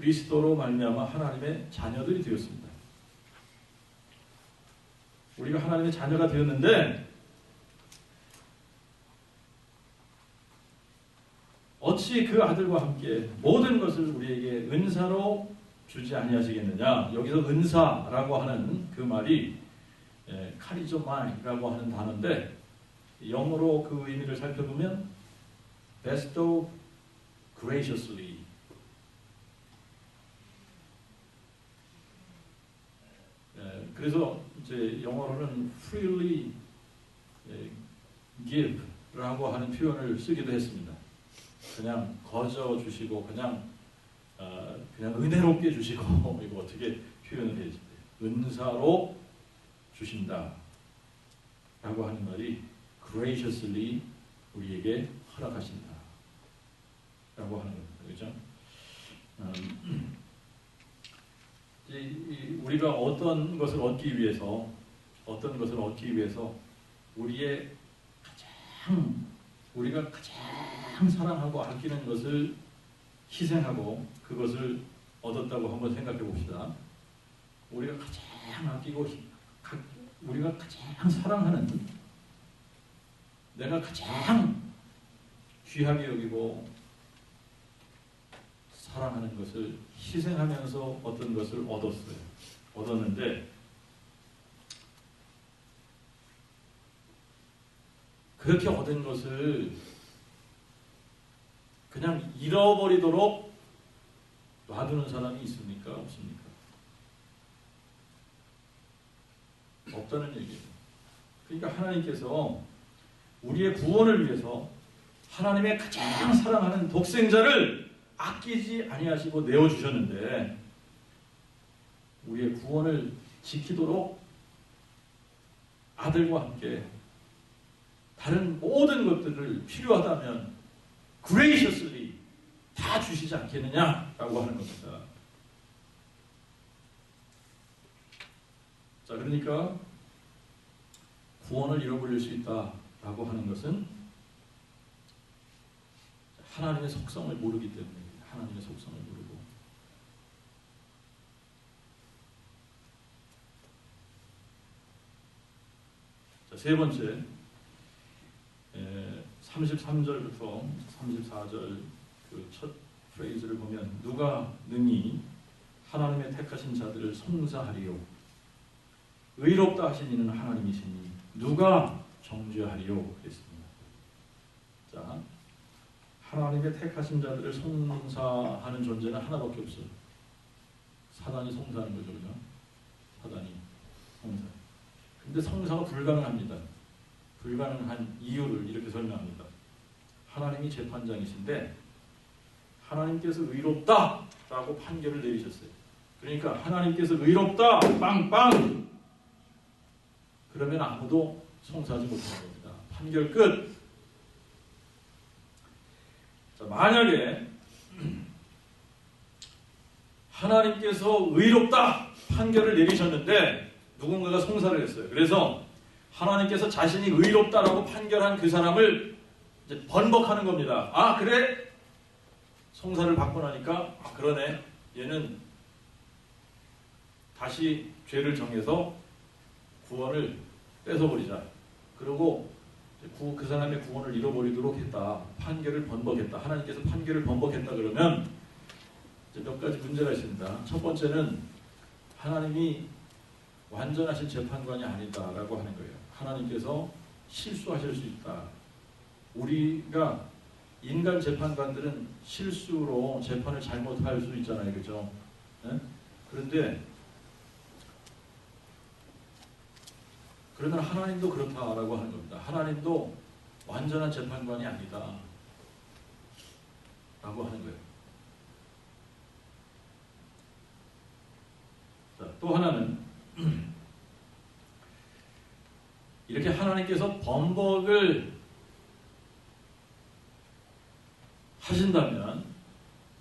그리스도로 말미암아 하나님의 자녀들이 되었습니다. 우리가 하나님의 자녀가 되었는데 어찌 그 아들과 함께 모든 것을 우리에게 은사로 주지 아니하시겠느냐. 여기서 은사라고 하는 그 말이 카리조마이라고 하는 단어인데 영어로 그 의미를 살펴보면 bestow graciously. 그래서 이제 영어로는 freely give라고 하는 표현을 쓰기도 했습니다. 그냥 거저 주시고 그냥 은혜롭게 주시고 이거 어떻게 표현을 해야지? 은사로 주신다 라고 하는 말이 graciously 우리에게 허락하신다 라고 하는 겁니다. 그렇죠? 우리가 어떤 것을 얻기 위해서 우리가 가장 사랑하고 아끼는 것을 희생하고 그것을 얻었다고 한번 생각해 봅시다. 우리가 가장 아끼고 우리가 가장 사랑하는, 내가 가장 귀하게 여기고 사랑하는 것을 희생하면서 어떤 것을 얻었는데 그렇게 얻은 것을 그냥 잃어버리도록 놔두는 사람이 있습니까? 없습니까? 없다는 얘기예요. 그러니까 하나님께서 우리의 구원을 위해서 하나님의 가장 사랑하는 독생자를 아끼지 아니하시고 내어주셨는데 우리의 구원을 지키도록 아들과 함께 다른 모든 것들을 필요하다면 graciously 다 주시지 않겠느냐라고 하는 겁니다. 자, 그러니까 구원을 잃어버릴 수 있다라고 하는 것은 하나님의 속성을 모르기 때문입니다. 하나님의 속성을 모르고. 자, 세 번째 33절부터 34절 그 첫 프레이즈를 보면 누가 능히 하나님의 택하신 자들을 송사하리요 의롭다 하신 이는 하나님이시니 누가 정죄하리요 그랬습니다. 자, 하나님의 택하신 자들을 송사하는 존재는 하나밖에 없어요. 사단이 송사하는 거죠. 그죠? 사단이 송사. 근데 송사가 불가능합니다. 불가능한 이유를 이렇게 설명합니다. 하나님이 재판장이신데 하나님께서 의롭다라고 판결을 내리셨어요. 그러니까 하나님께서 의롭다 빵빵 그러면 아무도 송사하지 못하는 겁니다. 판결 끝. 자, 만약에 하나님께서 의롭다 판결을 내리셨는데 누군가가 송사를 했어요. 그래서 하나님께서 자신이 의롭다라고 판결한 그 사람을 이제 번복하는 겁니다. 아, 그래? 송사를 받고 나니까 아, 그러네. 얘는 다시 죄를 정해서 구원을 뺏어버리자. 그리고 그 사람의 구원을 잃어버리도록 했다. 판결을 번복했다. 하나님께서 판결을 번복했다 그러면 이제 몇 가지 문제가 있습니다. 첫 번째는 하나님이 완전하신 재판관이 아니다라고 하는 거예요. 하나님께서 실수하실 수 있다. 우리가 인간 재판관들은 실수로 재판을 잘못할 수 있잖아요. 그죠? 네? 그러나 하나님도 그렇다라고 하는 겁니다. 하나님도 완전한 재판관이 아니다. 라고 하는 거예요. 자, 또 하나는 이렇게 하나님께서 번복을 하신다면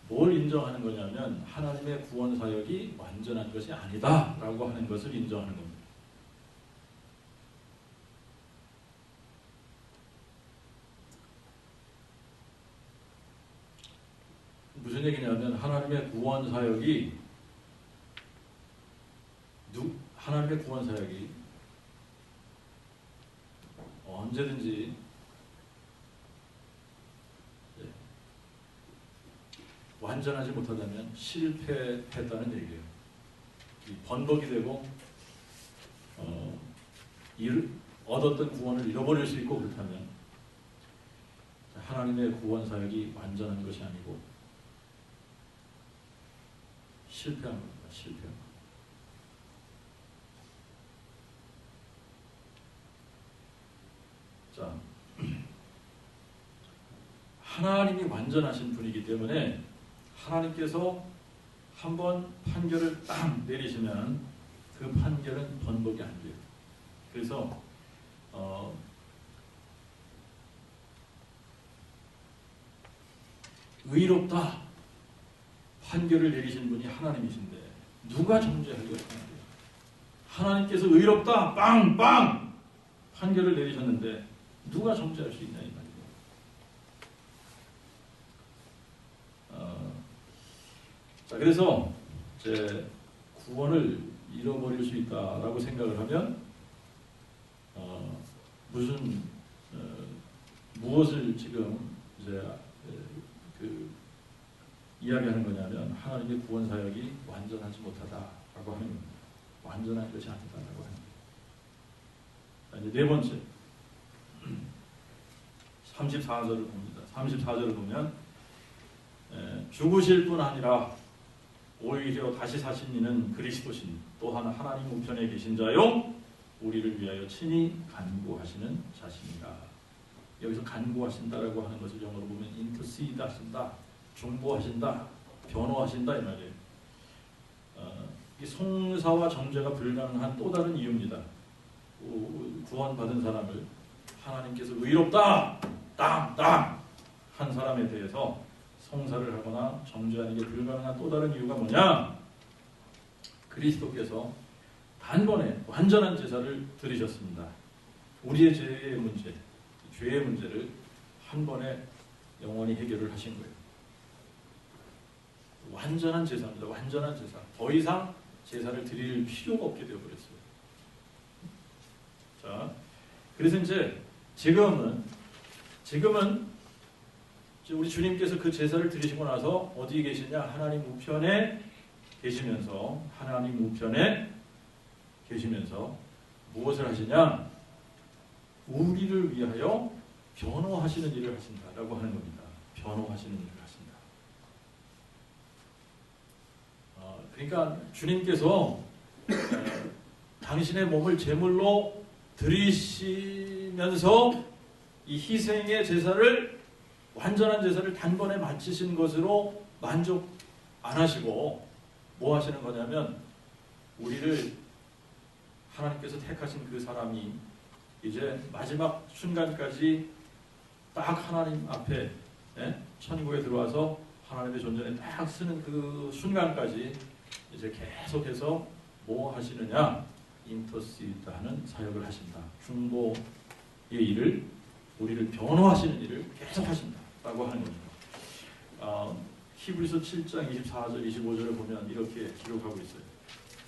뭘 인정하는 거냐면 하나님의 구원 사역이 완전한 것이 아니다 라고 하는 것을 인정하는 겁니다. 무슨 얘기냐면 하나님의 구원 사역이 언제든지 완전하지 못하다면 실패했다는 얘기예요. 번복이 되고 얻었던 구원을 잃어버릴 수 있고 그렇다면 하나님의 구원 사역이 완전한 것이 아니고 실패한 겁니다. 실패한 겁니다. 자, 하나님이 완전하신 분이기 때문에 하나님께서 한번 판결을 딱 내리시면 그 판결은 번복이 안 돼요. 그래서 의롭다 판결을 내리신 분이 하나님이신데 누가 정죄하려고 하는데요? 하나님께서 의롭다 빵빵 판결을 내리셨는데 누가 정죄할 수 있냐 이 말이에요. 자, 그래서 이제 구원을 잃어버릴 수 있다라고 생각을 하면 무엇을 지금 이제 이야기하는 거냐면 하나님의 구원 사역이 완전하지 못하다라고 하는 겁니다. 완전한 것이 아니다라고 하는 겁니다. 자, 이제 네 번째 34절을 봅니다. 34절을 보면 죽으실 뿐 아니라 오히려 다시 사신 이는 그리스도신 또한 하나님 우편에 계신 자요 우리를 위하여 친히 간구하시는 자신이라. 여기서 간구하신다라고 하는 것을 영어로 보면 intercede 하신다, 중보하신다, 변호하신다 이 말이에요. 이 송사와 정죄가 불가능한 또 다른 이유입니다. 구원받은 사람을 하나님께서 의롭다 땅땅 한 사람에 대해서 송사를 하거나 정죄하는 게 불가능한 또 다른 이유가 뭐냐? 그리스도께서 단번에 완전한 제사를 드리셨습니다. 우리의 죄의 문제, 죄의 문제를 한 번에 영원히 해결을 하신 거예요. 완전한 제사입니다. 완전한 제사. 더 이상 제사를 드릴 필요가 없게 되어버렸어요. 자, 그래서 이제 지금은 우리 주님께서 그 제사를 드리시고 나서 어디에 계시냐? 하나님 우편에 계시면서 무엇을 하시냐? 우리를 위하여 변호하시는 일을 하신다라고 하는 겁니다. 변호하시는 일을 하신다. 그러니까 주님께서 당신의 몸을 제물로 드리시면서 이 희생의 제사를 완전한 제사를 단번에 마치신 것으로 만족 안 하시고 뭐 하시는 거냐면 우리를 하나님께서 택하신 그 사람이 이제 마지막 순간까지 딱 하나님 앞에 천국에 들어와서 하나님의 존재에 딱 쓰는 그 순간까지 이제 계속해서 뭐 하시느냐? 인터시드 하는 사역을 하신다. 중보의 일을 우리를 변호하시는 일을 계속 하신다라고 하는 거죠. 히브리서 7장 24절 25절을 보면 이렇게 기록하고 있어요.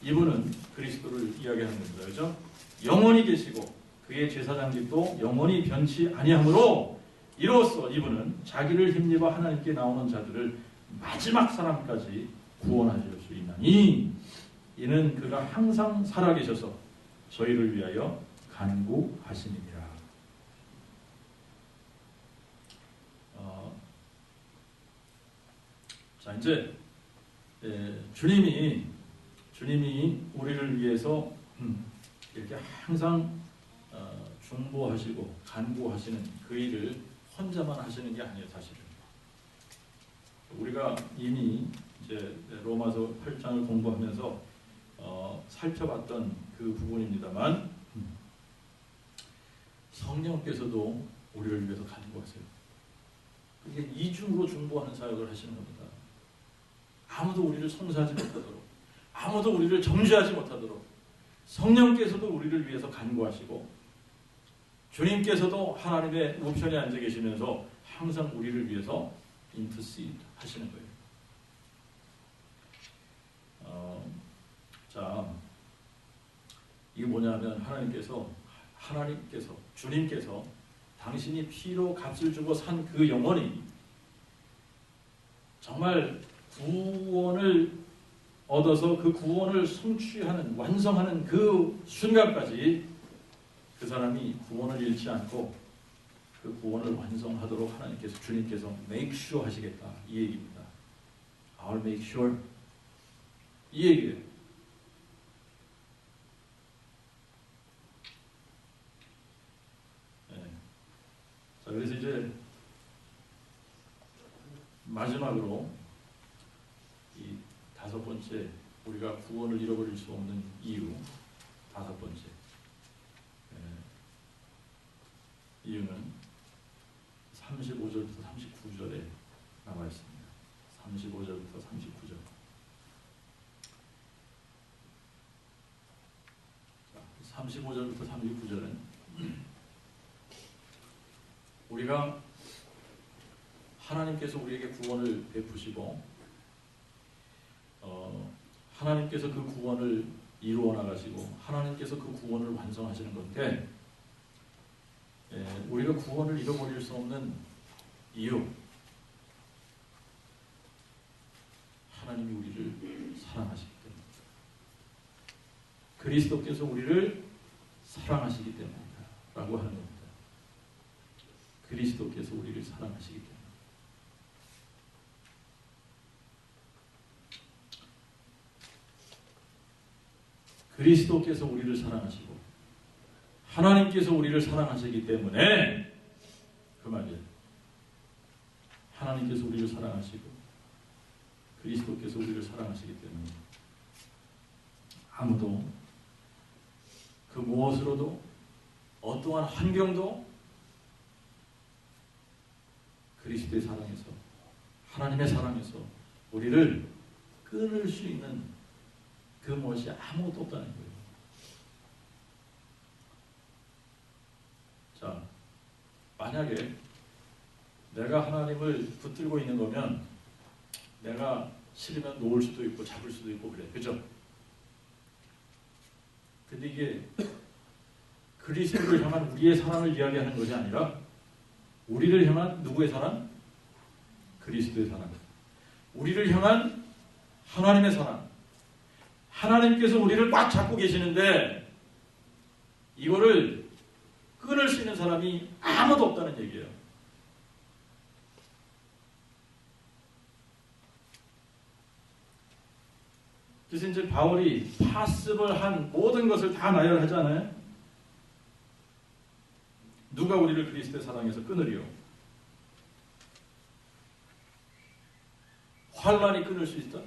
이분은 그리스도를 이야기하는 겁니다. 그렇죠? 영원히 계시고 그의 제사장직도 영원히 변치 아니하므로 이로써 이분은 자기를 힘입어 하나님께 나오는 자들을 마지막 사람까지 구원하실 수 있나니 이는 그가 항상 살아계셔서 저희를 위하여 간구하시니라. 자, 이제 주님이 우리를 위해서 이렇게 항상 중보하시고 간구하시는 그 일을 혼자만 하시는 게 아니에요, 사실은. 우리가 이미 이제 로마서 8장을 공부하면서 살펴봤던 그 부분입니다만 성령께서도 우리를 위해서 간구하세요. 그게 이중으로 중보하는 사역을 하시는 겁니다. 아무도 우리를 송사하지 못하도록, 아무도 우리를 정죄하지 못하도록 성령께서도 우리를 위해서 간구하시고 주님께서도 하나님의 우편에 앉아 계시면서 항상 우리를 위해서 인터시드 하시는 거예요. 자, 이게 뭐냐면 주님께서 당신이 피로 값을 주고 산 그 영혼이 정말 구원을 얻어서 그 구원을 성취하는, 완성하는 그 순간까지 그 사람이 구원을 잃지 않고 그 구원을 완성하도록 하나님께서, 주님께서 make sure 하시겠다, 이 얘기입니다. I'll make sure, 이 얘기예요. 네. 자, 그래서 이제 마지막으로 이 5번째, 우리가 구원을 잃어버릴 수 없는 이유, 5번째 이유는 35절부터 39절에 나와 있습니다. 35절부터 39절. 35절부터 39절은 우리가 하나님께서 우리에게 구원을 베푸시고 하나님께서 그 구원을 이루어 나가시고 하나님께서 그 구원을 완성하시는 건데, 우리가 구원을 잃어버릴 수 없는 이유, 하나님이 우리를 사랑하시기 때문에, 그리스도께서 우리를 사랑하시기 때문이다 라고 하는 겁니다. 그리스도께서 우리를 사랑하시기 때문에. 그리스도께서 우리를 사랑하시고 하나님께서 우리를 사랑하시기 때문에, 그 말이에요. 하나님께서 우리를 사랑하시고 그리스도께서 우리를 사랑하시기 때문에 아무도 그 무엇으로도, 어떠한 환경도 그리스도의 사랑에서, 하나님의 사랑에서 우리를 끊을 수 있는 그 무엇이 아무것도 없다는 거예요. 자, 만약에 내가 하나님을 붙들고 있는 거면 내가 싫으면 놓을 수도 있고 잡을 수도 있고 그래. 그죠? 근데 이게 그리스도를 향한 우리의 사랑을 이야기하는 것이 아니라 우리를 향한 누구의 사랑? 그리스도의 사랑. 우리를 향한 하나님의 사랑. 하나님께서 우리를 꽉 잡고 계시는데 이거를 끊을 수 있는 사람이 아무도 없다는 얘기예요. 그래서 이제 바울이 파습을한 모든 것을 다 나열하잖아요. 누가 우리를 그리스도의 사랑에서 끊으리요? 환난이 끊을 수 있다?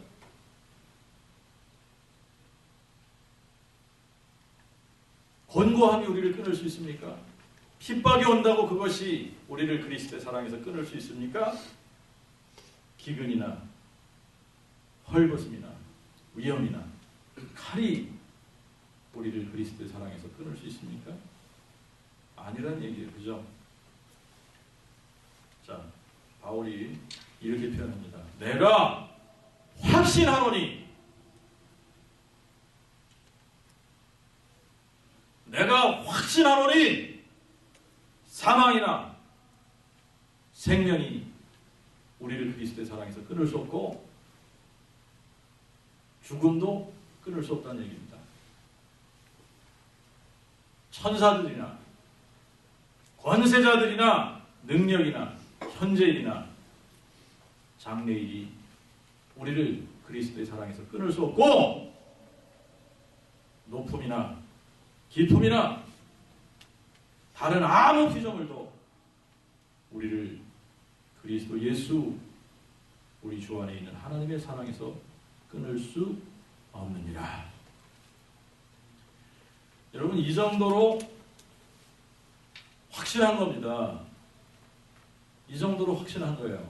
권고함이 우리를 끊을 수 있습니까? 핍박이 온다고 그것이 우리를 그리스도의 사랑에서 끊을 수 있습니까? 기근이나 헐벗음이나 위험이나 칼이 우리를 그리스도의 사랑에서 끊을 수 있습니까? 아니란 얘기예요. 그죠? 자, 바울이 이렇게 표현합니다. 내가 확신하노니, 내가 확신하노니 사망이나 생명이 우리를 그리스도의 사랑에서 끊을 수 없고 죽음도 끊을 수 없다는 얘기입니다. 천사들이나 권세자들이나 능력이나 현재일이나 장래일이 우리를 그리스도의 사랑에서 끊을 수 없고, 높음이나 깊음이나 다른 아무 피조물도 우리를 그리스도 예수, 우리 주 안에 있는 하나님의 사랑에서 끊을 수 없느니라. 여러분, 이 정도로 확신한 겁니다. 이 정도로 확신한 거예요.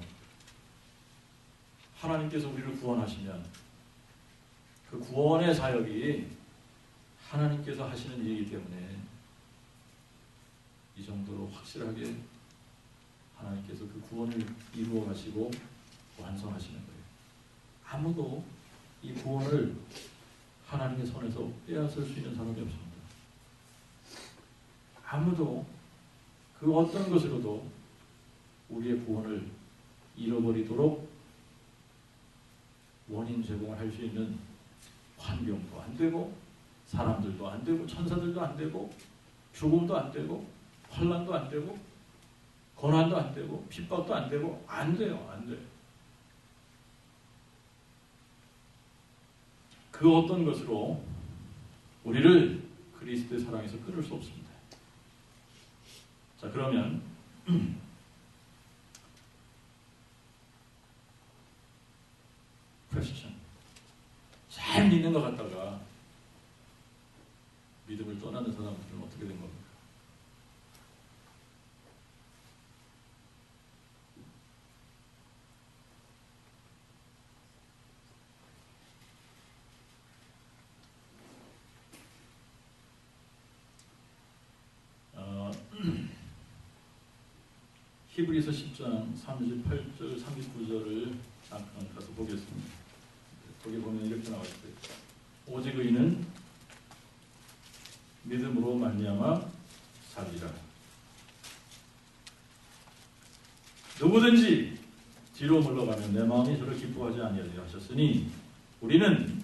하나님께서 우리를 구원하시면 그 구원의 사역이 하나님께서 하시는 일이기 때문에 이 정도로 확실하게 하나님께서 그 구원을 이루어 가시고 완성하시는 거예요. 아무도 이 구원을 하나님의 손에서 빼앗을 수 있는 사람이 없습니다. 아무도 그 어떤 것으로도 우리의 구원을 잃어버리도록 원인 제공을 할 수 있는 환경도 안 되고, 사람들도 안 되고, 천사들도 안 되고, 죽음도 안 되고, 환난도 안 되고, 고난도 안 되고, 핍박도 안 되고, 안 돼요. 안 돼요. 그 어떤 것으로 우리를 그리스도의 사랑에서 끊을 수 없습니다. 자, 그러면 question. 잘 믿는 것 같다가 믿음을 떠나는 사람들은 어떻게 된 겁니까? 히브리서 10장 38절 39절을 잠깐 가서 보겠습니다. 거기 보면 이렇게 나와 있어요. 오직 의인은 믿음으로 말미암아 살리라. 누구든지 뒤로 물러가면 내 마음이 저를 기뻐하지 아니하리라 하셨으니 우리는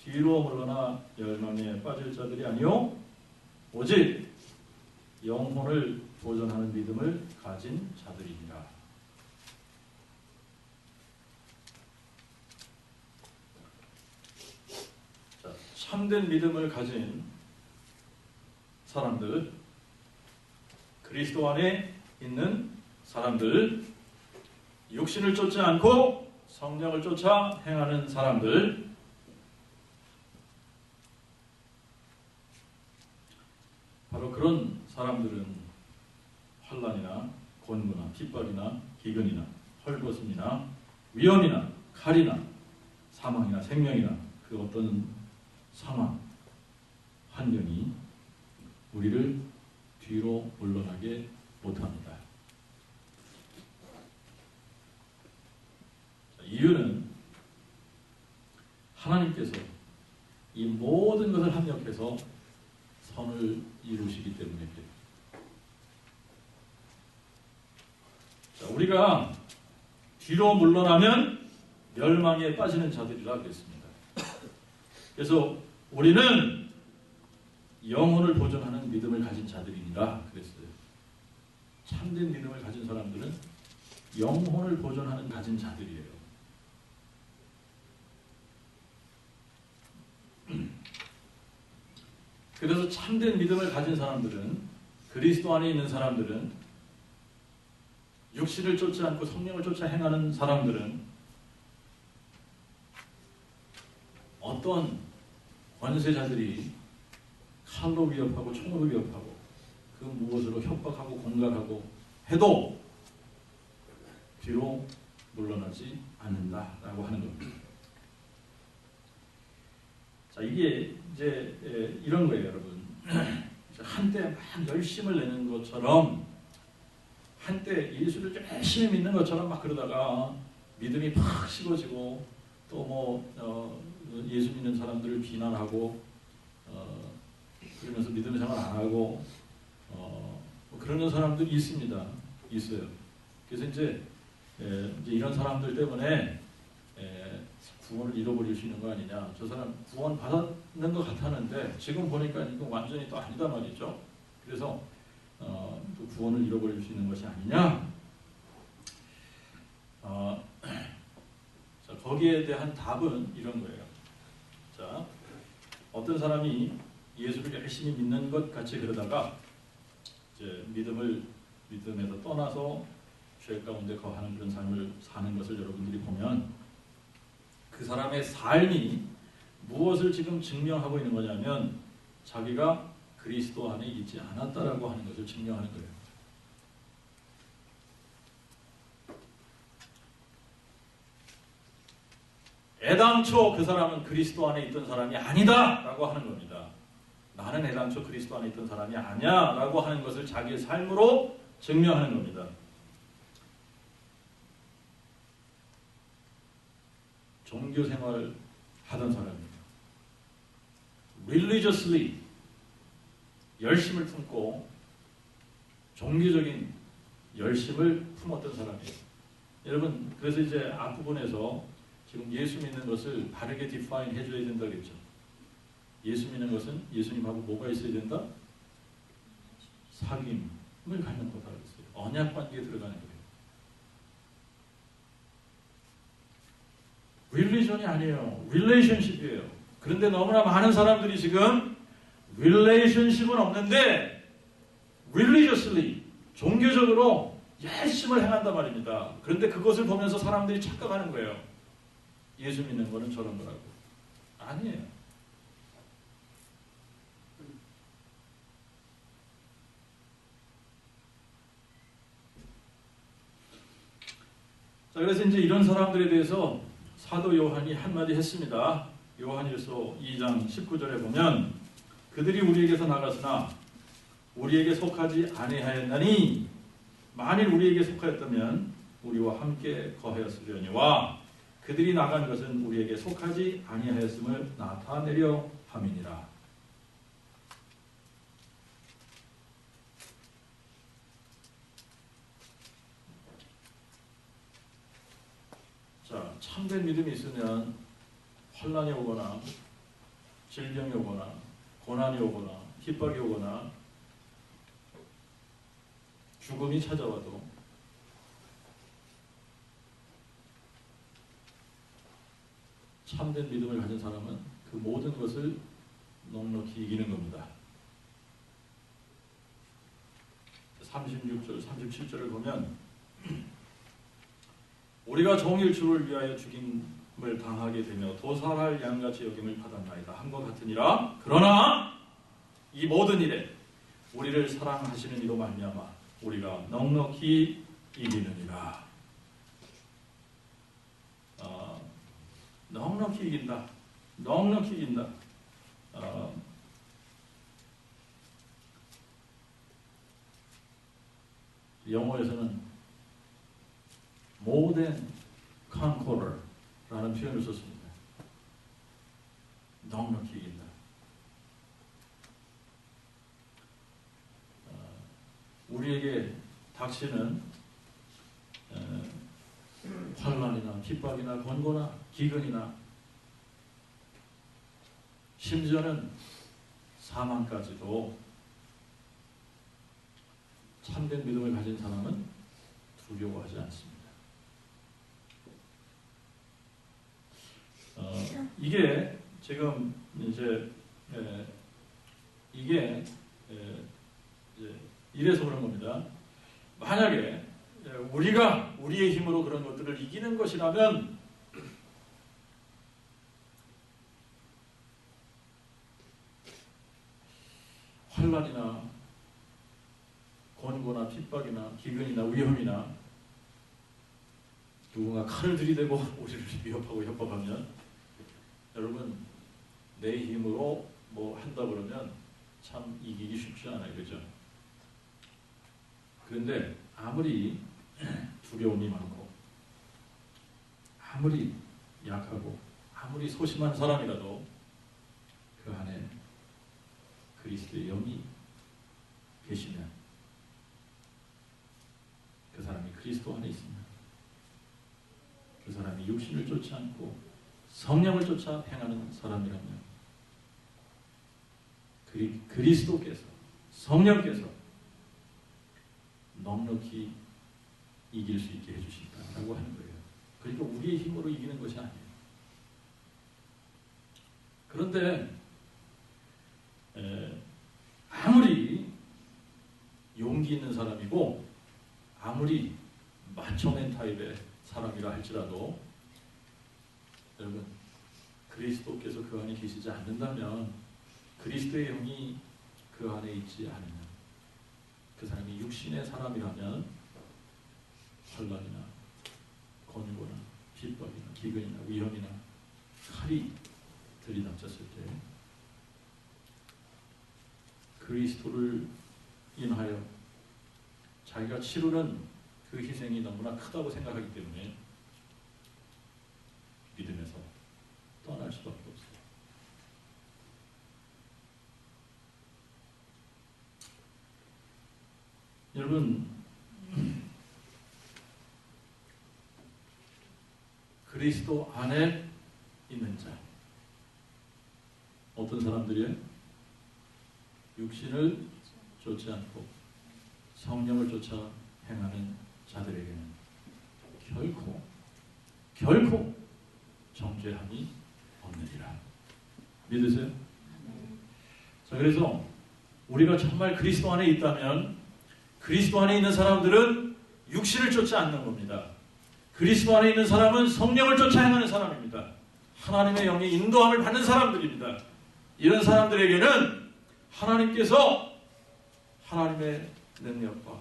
뒤로 물러나 멸망에 빠질 자들이 아니요 오직 영혼을 보존하는 믿음을 가진 자들이니라. 자, 참된 믿음을 가진 사람들, 그리스도 안에 있는 사람들, 육신을 쫓지 않고 성령을 쫓아 행하는 사람들, 바로 그런 사람들은 환난이나 곤고나 핍박이나 기근이나 헐벗음이나 위험이나 칼이나 사망이나 생명이나 그 어떤 상황, 환경이 우리를 뒤로 물러나게 못합니다. 이유는 하나님께서 이 모든 것을 합력해서 선을 이루시기 때문입니다. 자, 우리가 뒤로 물러나면 멸망에 빠지는 자들이라 그랬습니다. 그래서 우리는 영혼을 보존하는 믿음을 가진 자들이니라 그랬어요. 참된 믿음을 가진 사람들은 영혼을 보존하는 가진 자들이에요. 그래서 참된 믿음을 가진 사람들은, 그리스도 안에 있는 사람들은, 육신을 쫓지 않고 성령을 쫓아 행하는 사람들은 어떤 권세자들이 칼로 위협하고 총으로 위협하고 그 무엇으로 협박하고 공갈하고 해도 뒤로 물러나지 않는다라고 하는 겁니다. 자, 이게 이제 이런 거예요, 여러분. 한때 막 열심을 내는 것처럼, 한때 예수를 열심히 믿는 것처럼 막 그러다가 믿음이 팍 식어지고 또 뭐 예수 믿는 사람들을 비난하고 그러면서 믿음의 생활 안 하고 뭐 그러는 사람들이 있습니다. 있어요. 그래서 이제 이런 사람들 때문에 구원을 잃어버릴 수 있는 거 아니냐. 저 사람 구원 받았는 것 같았는데 지금 보니까 이거 완전히 또 아니다 말이죠. 그래서 또 구원을 잃어버릴 수 있는 것이 아니냐. 자, 거기에 대한 답은 이런 거예요. 자, 어떤 사람이 예수를 열심히 믿는 것 같이 그러다가 이제 믿음에서 떠나서 죄 가운데 거하는 그런 삶을 사는 것을 여러분들이 보면 그 사람의 삶이 무엇을 지금 증명하고 있는 거냐면 자기가 그리스도 안에 있지 않았다라고 하는 것을 증명하는 거예요. 애당초 그 사람은 그리스도 안에 있던 사람이 아니다라고 하는 겁니다. 나는 애당초 그리스도 안에 있던 사람이 아니야라고 하는 것을 자기의 삶으로 증명하는 겁니다. 종교 생활 하던 사람이에요. religiously 열심을 품고 종교적인 열심을 품었던 사람이에요. 여러분, 그래서 이제 앞부분에서 지금 예수 믿는 것을 바르게 디파인 해줘야 된다 그랬죠. 예수 믿는 것은 예수님하고 뭐가 있어야 된다? 사귐을 갖는 거다 그랬어요. 언약 관계에 들어가는 거예요. 릴리전이 아니에요. 릴레이션십이에요. 그런데 너무나 많은 사람들이 지금 릴레이션십은 없는데 religiously 종교적으로 열심을 행한단 말입니다. 그런데 그것을 보면서 사람들이 착각하는 거예요. 예수 믿는 거는 저런 거라고. 아니에요. 자, 그래서 이제 이런 사람들에 대해서 사도 요한이 한마디 했습니다. 요한일서 2장 19절에 보면 그들이 우리에게서 나갔으나 우리에게 속하지 아니하였나니 만일 우리에게 속하였다면 우리와 함께 거하였으려니와 그들이 나간 것은 우리에게 속하지 아니하였음을 나타내려 함이니라. 자, 참된 믿음이 있으면 환난이 오거나 질병이 오거나 고난이 오거나 핍박이 오거나 죽음이 찾아와도 참된 믿음을 가진 사람은 그 모든 것을 넉넉히 이기는 겁니다. 36절, 37절을 보면 우리가 정일주를 위하여 죽임을 당하게 되며 도살할 양같이 여김을 받았나이다. 함과 같으니라. 그러나 이 모든 일에 우리를 사랑하시는 이로 말미암아 우리가 넉넉히 이기느니라. 넉넉히 이긴다. 넉넉히 이긴다. 영어에서는 more than conqueror라는 표현을 썼습니다. 넉넉히 이긴다. 우리에게 닥치는 환난이나 핍박이나 권고나 기근이나 심지어는 사망까지도 참된 믿음을 가진 사람은 두려워하지 않습니다. 이게 지금 이제 이게 이제 이래서 그런 겁니다. 만약에 우리가 우리의 힘으로 그런 것들을 이기는 것이라면 환난이나 권고나 핍박이나 기근이나 위험이나 누군가 칼을 들이대고 우리를 위협하고 협박하면 여러분 내 힘으로 뭐 한다 그러면 참 이기기 쉽지 않아요. 그죠? 그런데 아무리 두려움이 많고 아무리 약하고 아무리 소심한 사람이라도 그 안에 그리스도의 영이 계시면 그 사람이 그리스도 안에 있으면 그 사람이 육신을 쫓지 않고 성령을 쫓아 행하는 사람이라면 그리스도께서 성령께서 넉넉히 이길 수 있게 해주신다라고 하는 거예요. 그러니까 우리의 힘으로 이기는 것이 아니에요. 그런데 아무리 용기 있는 사람이고 아무리 마초맨 타입의 사람이라 할지라도 여러분 그리스도께서 그 안에 계시지 않는다면 그리스도의 영이 그 안에 있지 않으면 그 사람이 육신의 사람이라면 환난이나 권고나 핍박이나 기근이나 위험이나 칼이 들이닥쳤을 때 그리스도를 인하여 자기가 치르는 그 희생이 너무나 크다고 생각하기 때문에 믿음에서 떠날 수밖에 여러분, 그리스도 안에 있는 자, 어떤 사람들이에요? 육신을 쫓지 않고 성령을 쫓아 행하는 자들에게는 결코 정죄함이 없느니라. 믿으세요? 자, 그래서 우리가 정말 그리스도 안에 있다면 그리스도 안에 있는 사람들은 육신을 쫓지 않는 겁니다. 그리스도 안에 있는 사람은 성령을 쫓아 행하는 사람입니다. 하나님의 영의 인도함을 받는 사람들입니다. 이런 사람들에게는 하나님께서 하나님의 능력과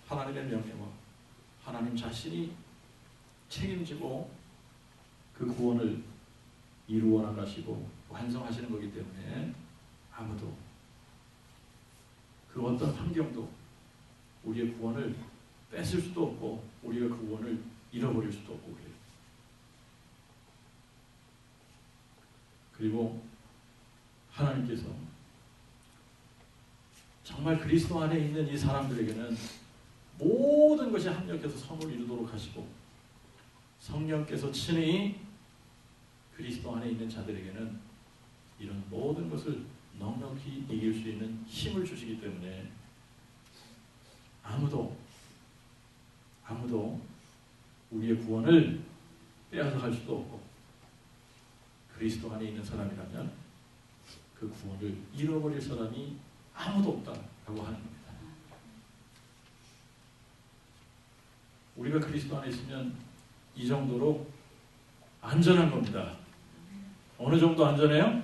하나님의 명예와 하나님 자신이 책임지고 그 구원을 이루어 나가시고 완성하시는 거기 때문에 아무도 그 어떤 환경도 우리의 구원을 뺏을 수도 없고 우리가 그 구원을 잃어버릴 수도 없고 그래요. 그리고 하나님께서 정말 그리스도 안에 있는 이 사람들에게는 모든 것이 합력해서 선을 이루도록 하시고 성령께서 친히 그리스도 안에 있는 자들에게는 이런 모든 것을 넉넉히 이길 수 있는 힘을 주시기 때문에 아무도 우리의 구원을 빼앗아갈 수도 없고 그리스도 안에 있는 사람이라면 그 구원을 잃어버릴 사람이 아무도 없다라고 하는 겁니다. 우리가 그리스도 안에 있으면 이 정도로 안전한 겁니다. 어느 정도 안전해요?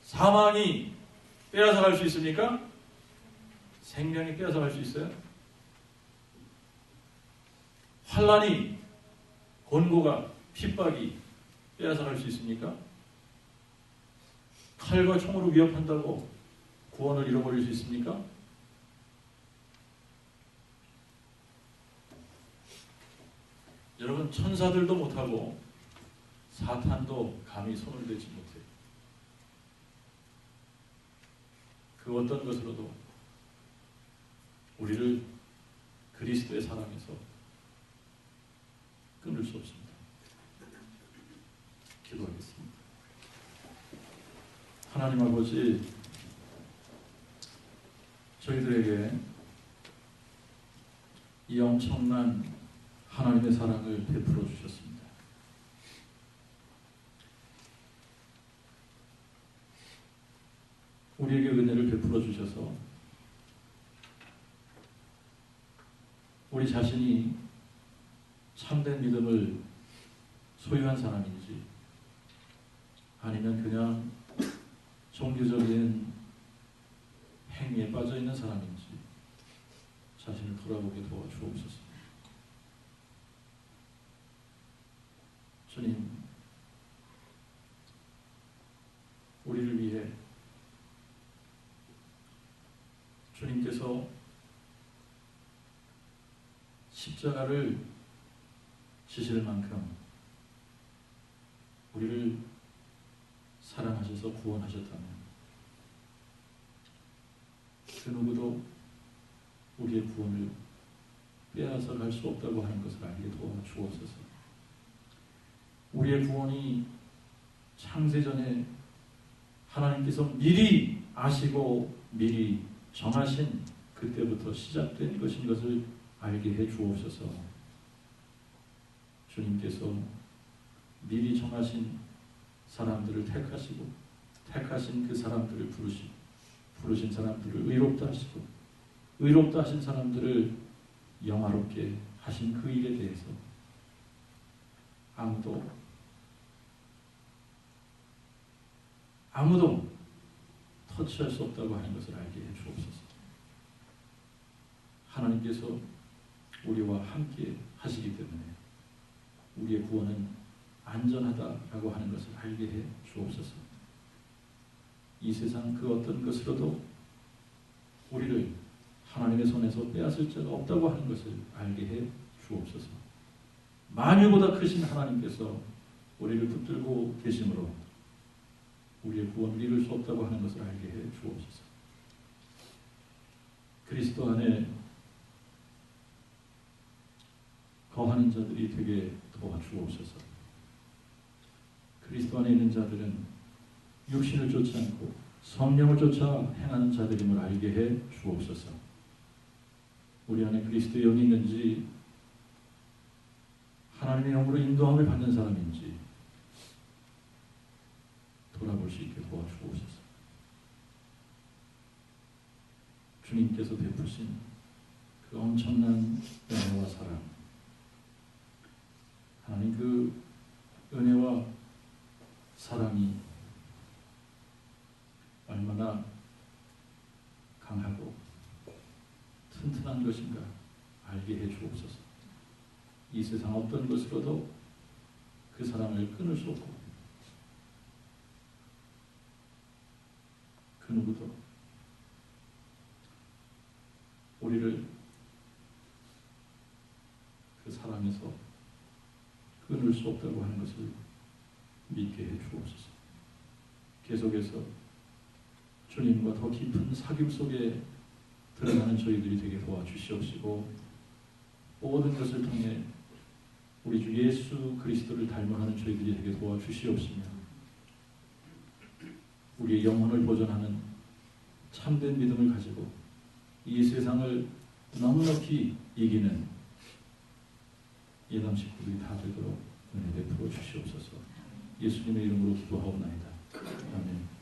사망이 빼앗아갈 수 있습니까? 생명이 빼앗아갈 수 있어요? 환난이, 곤고가, 핍박이 빼앗아갈 수 있습니까? 칼과 총으로 위협한다고 구원을 잃어버릴 수 있습니까? 여러분, 천사들도 못하고 사탄도 감히 손을 대지 못해요. 그 어떤 것으로도 우리를 그리스도의 사랑에서 끊을 수 없습니다. 기도하겠습니다. 하나님 아버지, 저희들에게 이 엄청난 하나님의 사랑을 베풀어 주셨습니다. 우리에게 은혜를 베풀어 주셔서 우리 자신이 참된 믿음을 소유한 사람인지 아니면 그냥 종교적인 행위에 빠져있는 사람인지 자신을 돌아보게 도와주옵소서. 주님, 우리를 위해 주님께서 십자가를 지실 만큼 우리를 사랑하셔서 구원하셨다면 그 누구도 우리의 구원을 빼앗아 갈 수 없다고 하는 것을 알게 도와주옵소서. 우리의 구원이 창세전에 하나님께서 미리 아시고 미리 정하신 그때부터 시작된 것인 것을 알게 해 주옵소서. 주님께서 미리 정하신 사람들을 택하시고 택하신 그 사람들을 부르신 사람들을 의롭다 하시고 의롭다 하신 사람들을 영화롭게 하신 그 일에 대해서 아무도 터치할 수 없다고 하는 것을 알게 해 주옵소서. 하나님께서 우리와 함께 하시기 때문에 우리의 구원은 안전하다라고 하는 것을 알게 해 주옵소서. 이 세상 그 어떤 것으로도 우리를 하나님의 손에서 빼앗을 자가 없다고 하는 것을 알게 해 주옵소서. 만유보다 크신 하나님께서 우리를 붙들고 계심으로 우리의 구원을 이룰 수 없다고 하는 것을 알게 해 주옵소서. 그리스도 안에 거하는 자들이 되게 도와주옵소서. 그리스도 안에 있는 자들은 육신을 쫓지 않고 성령을 쫓아 행하는 자들임을 알게 해 주옵소서. 우리 안에 그리스도의 영이 있는지 하나님의 영으로 인도함을 받는 사람인지 돌아볼 수 있게 도와주옵소서. 주님께서 베푸신 그 엄청난 은혜와 사랑, 하나님 그 은혜와 사랑이 얼마나 강하고 튼튼한 것인가 알게 해 주옵소서. 이 세상 어떤 것으로도 그 사랑을 끊을 수 없고 그 누구도 우리를 그 사랑에서 끊을 수 없다고 하는 것을 믿게 해 주옵소서. 계속해서 주님과 더 깊은 사귐 속에 들어가는 저희들이 되게 도와주시옵시고, 모든 것을 통해 우리 주 예수 그리스도를 닮아가는 저희들이 되게 도와주시옵시며, 우리의 영혼을 보존하는 참된 믿음을 가지고 이 세상을 넉넉히 이기는 예담 식구들이 다 되도록 은혜 베풀어 주시옵소서. 예수님의 이름으로 기도하옵나이다. 아멘.